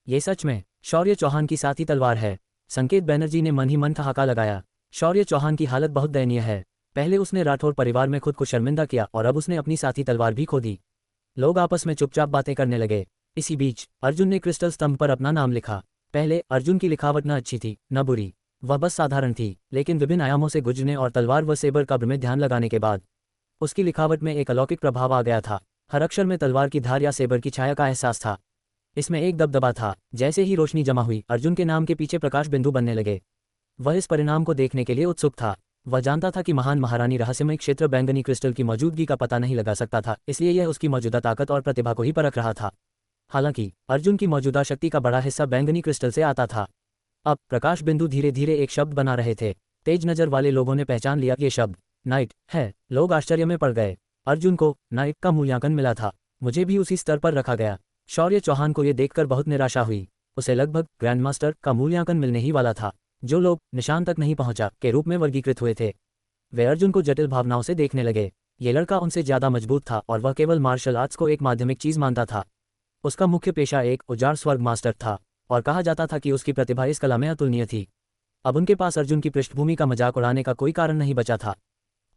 ये सच में शौर्य चौहान की साथी तलवार है। संकेत बैनर्जी ने मन ही मन ठहाका लगाया। शौर्य चौहान की हालत बहुत दयनीय है। पहले उसने राठौर परिवार में खुद को शर्मिंदा किया और अब उसने अपनी साथी तलवार भी खो दी। लोग आपस में चुपचाप बातें करने लगे। इसी बीच अर्जुन ने क्रिस्टल स्तंभ पर अपना नाम लिखा। पहले अर्जुन की लिखावट न अच्छी थी न बुरी, वह बस साधारण थी, लेकिन विभिन्न आयामों से गुजरने और तलवार व सेबर कब्र में ध्यान लगाने के बाद उसकी लिखावट में एक अलौकिक प्रभाव आ गया था। हर अक्षर में तलवार की धार या सेबर की छाया का एहसास था। इसमें एक दबदबा था। जैसे ही रोशनी जमा हुई, अर्जुन के नाम के पीछे प्रकाश बिंदु बनने लगे। वह इस परिणाम को देखने के लिए उत्सुक था। वह जानता था कि महान महारानी रहस्यमय क्षेत्र बैंगनी क्रिस्टल की मौजूदगी का पता नहीं लगा सकता था, इसलिए यह उसकी मौजूदा ताकत और प्रतिभा को ही परख रहा था। हालांकि अर्जुन की मौजूदा शक्ति का बड़ा हिस्सा बैंगनी क्रिस्टल से आता था। अब प्रकाश बिंदु धीरे धीरे एक शब्द बना रहे थे। तेज नजर वाले लोगों ने पहचान लिया ये शब्द नाइट है। लोग आश्चर्य में पड़ गए। अर्जुन को नाइट का मूल्यांकन मिला था। मुझे भी उसी स्तर पर रखा गया। शौर्य चौहान को यह देखकर बहुत निराशा हुई। उसे लगभग ग्रैंडमास्टर का मूल्यांकन मिलने ही वाला था। जो लोग निशान तक नहीं पहुंचा के रूप में वर्गीकृत हुए थे, वे अर्जुन को जटिल भावनाओं से देखने लगे। ये लड़का उनसे ज्यादा मजबूत था और वह केवल मार्शल आर्ट्स को एक माध्यमिक चीज मानता था। उसका मुख्य पेशा एक उजाड़ स्वर्ग मास्टर था और कहा जाता था कि उसकी प्रतिभा इस कला में अतुलनीय थी। अब उनके पास अर्जुन की पृष्ठभूमि का मजाक उड़ाने का कोई कारण नहीं बचा था।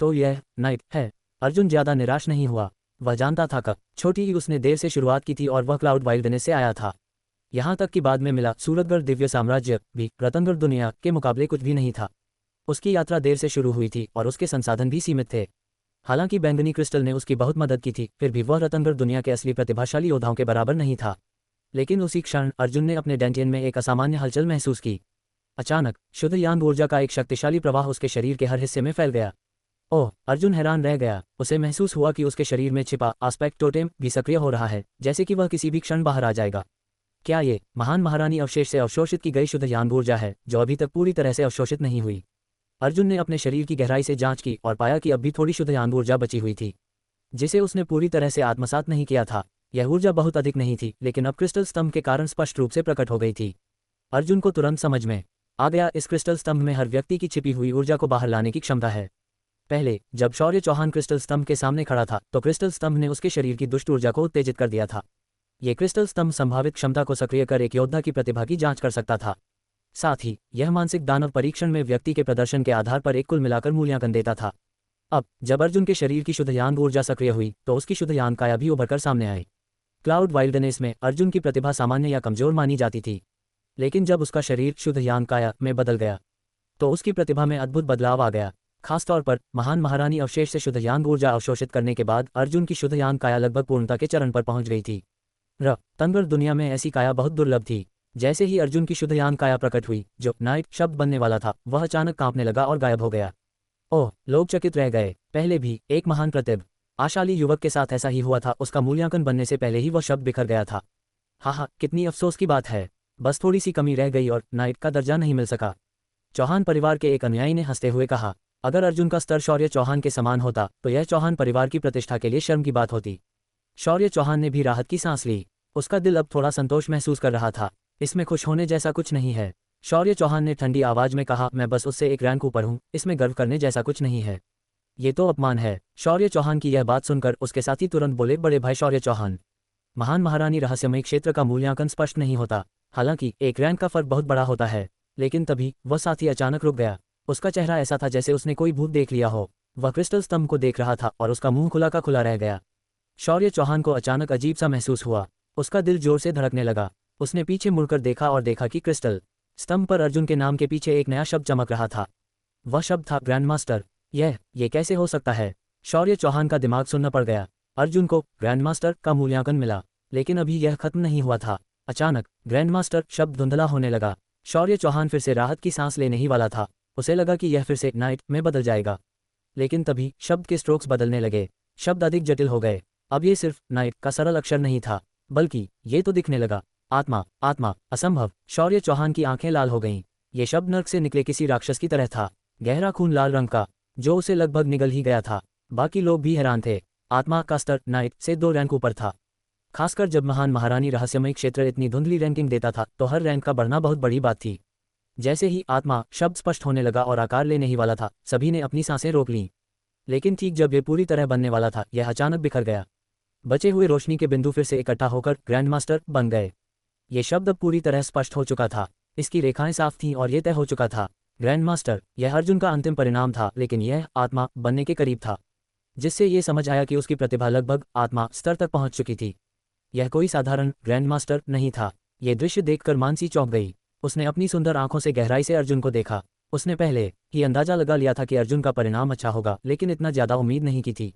तो यह नाइट है। अर्जुन ज्यादा निराश नहीं हुआ। वह जानता था कि छोटी ही उसने देर से शुरुआत की थी और वह क्लाउड वाइल्डनेस से आया था। यहाँ तक कि बाद में मिला सूरतगढ़ दिव्य साम्राज्य भी रतनगढ़ दुनिया के मुकाबले कुछ भी नहीं था। उसकी यात्रा देर से शुरू हुई थी और उसके संसाधन भी सीमित थे। हालांकि बैंगनी क्रिस्टल ने उसकी बहुत मदद की थी, फिर भी वह रतनगढ़ दुनिया के असली प्रतिभाशाली योद्धाओं के बराबर नहीं था। लेकिन उसी क्षण अर्जुन ने अपने डेंटियन में एक असामान्य हलचल महसूस की। अचानक शुद्ध यांग ऊर्जा का एक शक्तिशाली प्रवाह उसके शरीर के हर हिस्से में फैल गया। ओह! अर्जुन हैरान रह गया। उसे महसूस हुआ कि उसके शरीर में छिपा आस्पेक्ट टोटेम भी सक्रिय हो रहा है, जैसे कि वह किसी भी क्षण बाहर आ जाएगा। क्या ये महान महारानी अवशेष से अवशोषित की गई शुद्ध यांग ऊर्जा है, जो अभी तक पूरी तरह से अवशोषित नहीं हुई? अर्जुन ने अपने शरीर की गहराई से जांच की और पाया कि अब भी थोड़ी शुद्ध यांग ऊर्जा बची हुई थी, जिसे उसने पूरी तरह से आत्मसात नहीं किया था। यह ऊर्जा बहुत अधिक नहीं थी, लेकिन अब क्रिस्टल स्तंभ के कारण स्पष्ट रूप से प्रकट हो गई थी। अर्जुन को तुरंत समझ में आ गया, इस क्रिस्टल स्तंभ में हर व्यक्ति की छिपी हुई ऊर्जा को बाहर लाने की क्षमता है। पहले जब शौर्य चौहान क्रिस्टल स्तंभ के सामने खड़ा था, तो क्रिस्टल स्तंभ ने उसके शरीर की दुष्ट ऊर्जा को उत्तेजित कर दिया था। ये क्रिस्टल स्तंभ संभावित क्षमता को सक्रिय कर एक योद्धा की प्रतिभा की जांच कर सकता था। साथ ही यह मानसिक दानव परीक्षण में व्यक्ति के प्रदर्शन के आधार पर एक कुल मिलाकर मूल्यांकन देता था। अब जब अर्जुन के शरीर की शुद्ध यांग ऊर्जा सक्रिय हुई, तो उसकी शुद्ध यांग काया भी उभरकर सामने आई। क्लाउड वाइल्डनेस में अर्जुन की प्रतिभा सामान्य या कमजोर मानी जाती थी, लेकिन जब उसका शरीर शुद्ध यांग काया में बदल गया, तो उसकी प्रतिभा में अद्भुत बदलाव आ गया। खासतौर पर महान महारानी अवशेष से शुद्ध यांग ऊर्जा अवशोषित करने के बाद अर्जुन की शुद्ध यांग काया लगभग पूर्णता के चरण पर पहुंच गई थी। रतनगढ़ दुनिया में ऐसी काया बहुत दुर्लभ थी। जैसे ही अर्जुन की शुद्ध यांग काया प्रकट हुई, जो नाइट शब्द बनने वाला था, वह अचानक कांपने लगा और गायब हो गया। ओह! लोग चकित रह गए। पहले भी एक महान प्रतिभाशाली युवक के साथ ऐसा ही हुआ था। उसका मूल्यांकन बनने से पहले ही वह शब्द बिखर गया था। हाँ, कितनी अफसोस की बात है। बस थोड़ी सी कमी रह गई और नाइट का दर्जा नहीं मिल सका। चौहान परिवार के एक अनुयायी ने हंसते हुए कहा, अगर अर्जुन का स्तर शौर्य चौहान के समान होता, तो यह चौहान परिवार की प्रतिष्ठा के लिए शर्म की बात होती। शौर्य चौहान ने भी राहत की सांस ली। उसका दिल अब थोड़ा संतोष महसूस कर रहा था। इसमें खुश होने जैसा कुछ नहीं है। शौर्य चौहान ने ठंडी आवाज में कहा, मैं बस उससे एक रैंक ऊपर हूँ, इसमें गर्व करने जैसा कुछ नहीं है। ये तो अपमान है। शौर्य चौहान की यह बात सुनकर उसके साथी तुरंत बोले, बड़े भाई शौर्य चौहान, महान महारानी रहस्यमय क्षेत्र का मूल्यांकन स्पष्ट नहीं होता। हालांकि एक रैंक का फर्क बहुत बड़ा होता है। लेकिन तभी वह साथी अचानक रुक गया। उसका चेहरा ऐसा था जैसे उसने कोई भूत देख लिया हो। वह क्रिस्टल स्तंभ को देख रहा था और उसका मुंह खुला का खुला रह गया। शौर्य चौहान को अचानक अजीब सा महसूस हुआ। उसका दिल जोर से धड़कने लगा। उसने पीछे मुड़कर देखा और देखा कि क्रिस्टल स्तंभ पर अर्जुन के नाम के पीछे एक नया शब्द चमक रहा था। वह शब्द था ग्रैंडमास्टर। ये कैसे हो सकता है? शौर्य चौहान का दिमाग सुन्न पड़ गया। अर्जुन को ग्रैंडमास्टर का मूल्यांकन मिला, लेकिन अभी यह खत्म नहीं हुआ था। अचानक ग्रैंडमास्टर शब्द धुंधला होने लगा। शौर्य चौहान फिर से राहत की सांस लेने ही वाला था। उसे लगा कि यह फिर से नाइट में बदल जाएगा, लेकिन तभी शब्द के स्ट्रोक्स बदलने लगे। शब्द अधिक जटिल हो गए। अब ये सिर्फ नाइट का सरल अक्षर नहीं था, बल्कि ये तो दिखने लगा, आत्मा, आत्मा, असंभव। शौर्य चौहान की आंखें लाल हो गईं। ये शब्द नर्क से निकले किसी राक्षस की तरह था, गहरा खून लाल रंग का, जो उसे लगभग निगल ही गया था। बाकी लोग भी हैरान थे। आत्मा का स्तर नाइट से 2 रैंक ऊपर था। खासकर जब महान महारानी रहस्यमय क्षेत्र इतनी धुंधली रैंकिंग देता था, तो हर रैंक का बढ़ना बहुत बड़ी बात थी। जैसे ही आत्मा शब्द स्पष्ट होने लगा और आकार लेने ही वाला था, सभी ने अपनी सांसें रोक लीं। लेकिन ठीक जब ये पूरी तरह बनने वाला था, यह अचानक बिखर गया। बचे हुए रोशनी के बिंदु फिर से इकट्ठा होकर ग्रैंडमास्टर बन गए। ये शब्द अब पूरी तरह स्पष्ट हो चुका था। इसकी रेखाएं साफ थीं और ये तय हो चुका था, ग्रैंडमास्टर। यह अर्जुन का अंतिम परिणाम था, लेकिन यह आत्मा बनने के करीब था, जिससे ये समझ आया कि उसकी प्रतिभा लगभग आत्मा स्तर तक पहुंच चुकी थी। यह कोई साधारण ग्रैंडमास्टर नहीं था। ये दृश्य देखकर मानसी चौंक गई। उसने अपनी सुंदर आंखों से गहराई से अर्जुन को देखा। उसने पहले ही अंदाजा लगा लिया था कि अर्जुन का परिणाम अच्छा होगा, लेकिन इतना ज्यादा उम्मीद नहीं की थी।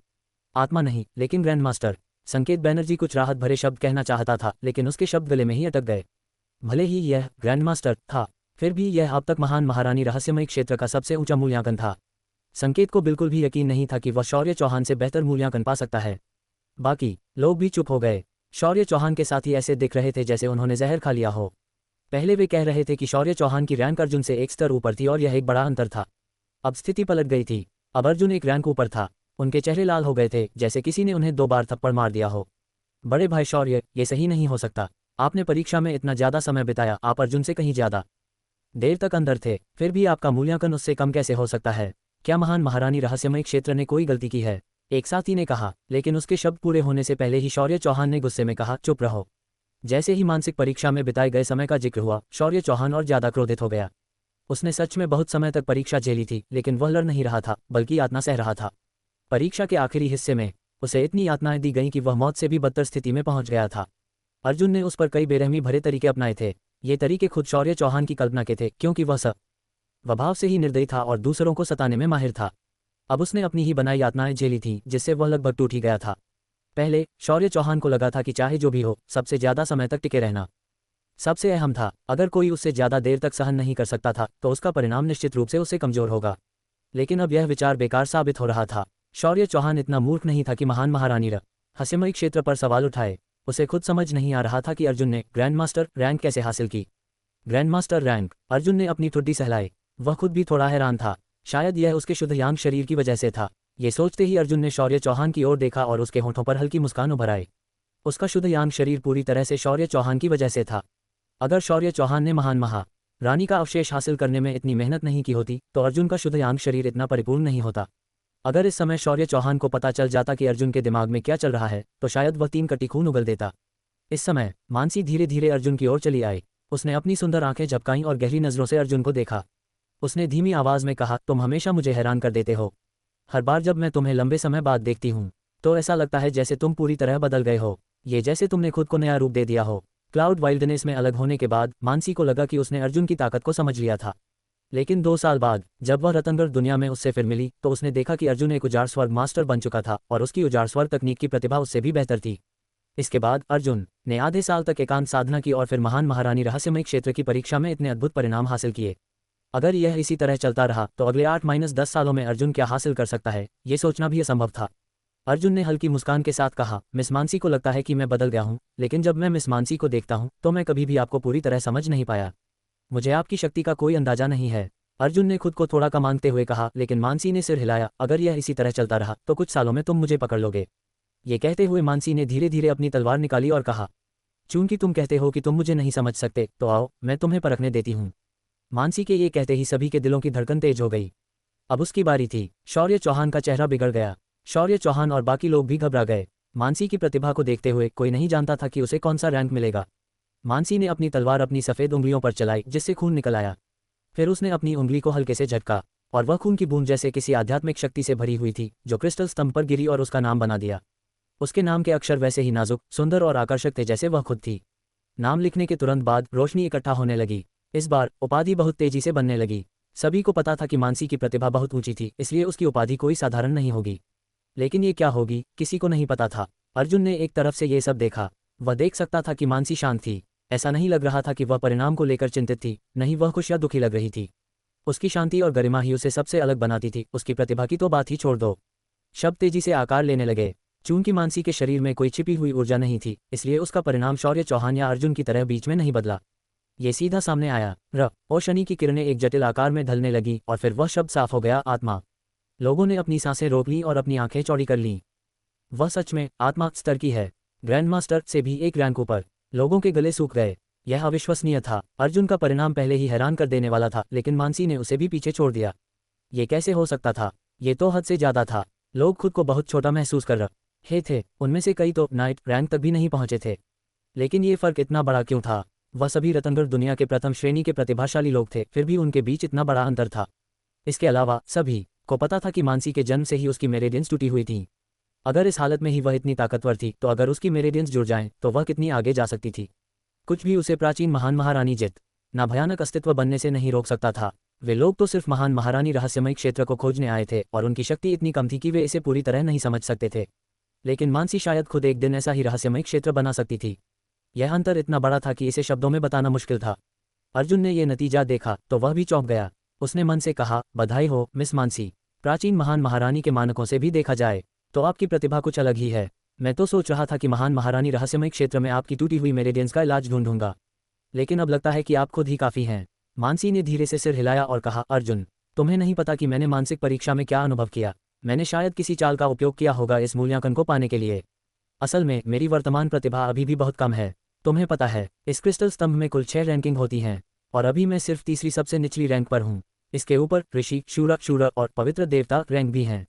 आत्मा नहीं, लेकिन ग्रैंडमास्टर। संकेत बैनर्जी कुछ राहत भरे शब्द कहना चाहता था, लेकिन उसके शब्द गले में ही अटक गए। भले ही यह ग्रैंडमास्टर था, फिर भी यह अब तक महान महारानी रहस्यमय क्षेत्र का सबसे ऊंचा मूल्यांकन था। संकेत को बिल्कुल भी यकीन नहीं था कि वह शौर्य चौहान से बेहतर मूल्यांकन पा सकता है। बाकी लोग भी चुप हो गए। शौर्य चौहान के साथी ऐसे दिख रहे थे जैसे उन्होंने जहर खा लिया हो। पहले वे कह रहे थे कि शौर्य चौहान की रैंक अर्जुन से एक स्तर ऊपर थी और यह एक बड़ा अंतर था। अब स्थिति पलट गई थी। अब अर्जुन एक रैंक ऊपर था। उनके चेहरे लाल हो गए थे जैसे किसी ने उन्हें 2 बार थप्पड़ मार दिया हो। बड़े भाई शौर्य, ये सही नहीं हो सकता। आपने परीक्षा में इतना ज़्यादा समय बिताया, आप अर्जुन से कहीं ज़्यादा देर तक अंदर थे, फिर भी आपका मूल्यांकन उससे कम कैसे हो सकता है? क्या महान महारानी रहस्यमय क्षेत्र ने कोई गलती की है? एक साथी ने कहा, लेकिन उसके शब्द पूरे होने से पहले ही शौर्य चौहान ने गुस्से में कहा, चुप रहो। जैसे ही मानसिक परीक्षा में बिताए गए समय का जिक्र हुआ, शौर्य चौहान और ज्यादा क्रोधित हो गया। उसने सच में बहुत समय तक परीक्षा झेली थी, लेकिन वह लड़ नहीं रहा था बल्कि यातना सह रहा था। परीक्षा के आखिरी हिस्से में उसे इतनी यातनाएं दी गईं कि वह मौत से भी बदतर स्थिति में पहुंच गया था। अर्जुन ने उस पर कई बेरहमी भरे तरीके अपनाए थे। ये तरीके खुद शौर्य चौहान की कल्पना के थे, क्योंकि वह स्वभाव से ही निर्दयी था और दूसरों को सताने में माहिर था। अब उसने अपनी ही बनाई यातनाएं झेली थीं, जिससे वह लगभग टूट ही गया था। पहले शौर्य चौहान को लगा था कि चाहे जो भी हो, सबसे ज्यादा समय तक टिके रहना सबसे अहम था। अगर कोई उससे ज्यादा देर तक सहन नहीं कर सकता था तो उसका परिणाम निश्चित रूप से उससे कमजोर होगा। लेकिन अब यह विचार बेकार साबित हो रहा था। शौर्य चौहान इतना मूर्ख नहीं था कि महान महारानी रहस्यमय क्षेत्र पर सवाल उठाए। उसे खुद समझ नहीं आ रहा था कि अर्जुन ने ग्रैंड मास्टर रैंक कैसे हासिल की। ग्रैंड मास्टर रैंक, अर्जुन ने अपनी ठुड्डी सहलाई। वह खुद भी थोड़ा हैरान था। शायद यह उसके शुद्ध यांग शरीर की वजह से था। ये सोचते ही अर्जुन ने शौर्य चौहान की ओर देखा और उसके होठों पर हल्की मुस्कान उभर आई। उसका शुद्ध यांग शरीर पूरी तरह से शौर्य चौहान की वजह से था। अगर शौर्य चौहान ने महान महारानी का अवशेष हासिल करने में इतनी मेहनत नहीं की होती तो अर्जुन का शुद्ध यांग शरीर इतना परिपूर्ण नहीं होता। अगर इस समय शौर्य चौहान को पता चल जाता कि अर्जुन के दिमाग में क्या चल रहा है तो शायद वह 3 कटी खून उगल देता। इस समय मानसी धीरे धीरे अर्जुन की ओर चली आई। उसने अपनी सुंदर आंखें झपकाईं और गहरी नजरों से अर्जुन को देखा। उसने धीमी आवाज में कहा, तुम हमेशा मुझे हैरान कर देते हो। हर बार जब मैं तुम्हें लंबे समय बाद देखती हूँ तो ऐसा लगता है जैसे तुम पूरी तरह बदल गए हो। ये जैसे तुमने खुद को नया रूप दे दिया हो। क्लाउड वाइल्डनेस में अलग होने के बाद मानसी को लगा कि उसने अर्जुन की ताकत को समझ लिया था। लेकिन 2 साल बाद जब वह रतनगढ़ दुनिया में उससे फिर मिली तो उसने देखा कि अर्जुन एक उजाड़ स्वर्ग मास्टर बन चुका था और उसकी उजाड़ स्वर्ग तकनीक की प्रतिभा उससे भी बेहतर थी। इसके बाद अर्जुन ने आधे साल तक एकांत साधना की और फिर महान महारानी रहस्यमय क्षेत्र की परीक्षा में इतने अद्भुत परिणाम हासिल किए। अगर यह इसी तरह चलता रहा तो अगले 8-10 सालों में अर्जुन क्या हासिल कर सकता है, ये सोचना भी असंभव था। अर्जुन ने हल्की मुस्कान के साथ कहा, मिस मानसी को लगता है कि मैं बदल गया हूँ, लेकिन जब मैं मिस मानसी को देखता हूँ तो मैं कभी भी आपको पूरी तरह समझ नहीं पाया। मुझे आपकी शक्ति का कोई अंदाजा नहीं है। अर्जुन ने खुद को थोड़ा कम आंकते हुए कहा, लेकिन मानसी ने सिर हिलाया, अगर यह इसी तरह चलता रहा तो कुछ सालों में तुम मुझे पकड़ लोगे। ये कहते हुए मानसी ने धीरे धीरे अपनी तलवार निकाली और कहा, चूंकि तुम कहते हो कि तुम मुझे नहीं समझ सकते तो आओ मैं तुम्हें परखने देती हूँ। मानसी के ये कहते ही सभी के दिलों की धड़कन तेज हो गई। अब उसकी बारी थी। शौर्य चौहान का चेहरा बिगड़ गया। शौर्य चौहान और बाकी लोग भी घबरा गए। मानसी की प्रतिभा को देखते हुए कोई नहीं जानता था कि उसे कौन सा रैंक मिलेगा। मानसी ने अपनी तलवार अपनी सफ़ेद उंगलियों पर चलाई जिससे खून निकल आया। फिर उसने अपनी उंगली को हल्के से झटका और वह खून की बूंद जैसे किसी आध्यात्मिक शक्ति से भरी हुई थी जो क्रिस्टल स्तंभ पर गिरी और उसका नाम बना दिया। उसके नाम के अक्षर वैसे ही नाजुक, सुंदर और आकर्षक थे जैसे वह खुद थी। नाम लिखने के तुरंत बाद रोशनी इकट्ठा होने लगी। इस बार उपाधि बहुत तेजी से बनने लगी। सभी को पता था कि मानसी की प्रतिभा बहुत ऊंची थी, इसलिए उसकी उपाधि कोई साधारण नहीं होगी। लेकिन ये क्या होगी, किसी को नहीं पता था। अर्जुन ने एक तरफ से ये सब देखा। वह देख सकता था कि मानसी शांत थी। ऐसा नहीं लग रहा था कि वह परिणाम को लेकर चिंतित थी, नहीं वह खुश या दुखी लग रही थी। उसकी शांति और गरिमा ही उसे सबसे अलग बनाती थी। उसकी प्रतिभा की तो बात ही छोड़ दो। शब्द तेजी से आकार लेने लगे। चूंकि मानसी के शरीर में कोई छिपी हुई ऊर्जा नहीं थी, इसलिए उसका परिणाम शौर्य चौहान या अर्जुन की तरह बीच में नहीं बदला। ये सीधा सामने आया। और शनि की किरणें एक जटिल आकार में ढलने लगी और फिर वह शब्द साफ हो गया, आत्मा। लोगों ने अपनी सांसें रोक ली और अपनी आंखें चौड़ी कर लीं। वह सच में आत्मा स्तर की है, ग्रैंड मास्टर से भी एक रैंक ऊपर। लोगों के गले सूख गए। यह अविश्वसनीय था। अर्जुन का परिणाम पहले ही हैरान कर देने वाला था, लेकिन मानसी ने उसे भी पीछे छोड़ दिया। ये कैसे हो सकता था? ये तो हद से ज्यादा था। लोग खुद को बहुत छोटा महसूस कर रहे थे। उनमें से कई तो नाइट रैंक तक भी नहीं पहुंचे थे। लेकिन ये फर्क इतना बड़ा क्यों था? वह सभी रतनगढ़ दुनिया के प्रथम श्रेणी के प्रतिभाशाली लोग थे, फिर भी उनके बीच इतना बड़ा अंतर था। इसके अलावा सभी को पता था कि मानसी के जन्म से ही उसकी मेरेडियंस टूटी हुई थी। अगर इस हालत में ही वह इतनी ताकतवर थी तो अगर उसकी मेरेडियंस जुड़ जाएं तो वह कितनी आगे जा सकती थी। कुछ भी उसे प्राचीन महान महारानी जित ना भयानक अस्तित्व बनने से नहीं रोक सकता था। वे लोग तो सिर्फ महान महारानी रहस्यमय क्षेत्र को खोजने आए थे और उनकी शक्ति इतनी कम थी कि वे इसे पूरी तरह नहीं समझ सकते थे। लेकिन मानसी शायद खुद एक दिन ऐसा ही रहस्यमय क्षेत्र बना सकती थी। यह अंतर इतना बड़ा था कि इसे शब्दों में बताना मुश्किल था। अर्जुन ने ये नतीजा देखा तो वह भी चौंक गया। उसने मन से कहा, बधाई हो मिस मानसी। प्राचीन महान महारानी के मानकों से भी देखा जाए तो आपकी प्रतिभा कुछ अलग ही है। मैं तो सोच रहा था कि महान महारानी रहस्यमय क्षेत्र में आपकी टूटी हुई मेरेडियंस का इलाज ढूंढूंगा, लेकिन अब लगता है कि आप खुद ही काफ़ी हैं। मानसी ने धीरे से सिर हिलाया और कहा, अर्जुन, तुम्हें नहीं पता कि मैंने मानसिक परीक्षा में क्या अनुभव किया। मैंने शायद किसी चाल का उपयोग किया होगा इस मूल्यांकन को पाने के लिए। असल में मेरी वर्तमान प्रतिभा अभी भी बहुत कम है। तुम्हें पता है, इस क्रिस्टल स्तंभ में कुल 6 रैंकिंग होती हैं और अभी मैं सिर्फ तीसरी सबसे निचली रैंक पर हूँ। इसके ऊपर ऋषि, शूर और पवित्र देवता रैंक भी हैं।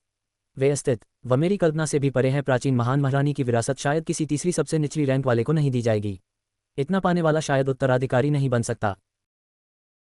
वे अस्तित्व व मेरी कल्पना से भी परे हैं। प्राचीन महान महारानी की विरासत शायद किसी तीसरी सबसे निचली रैंक वाले को नहीं दी जाएगी। इतना पाने वाला शायद उत्तराधिकारी नहीं बन सकता।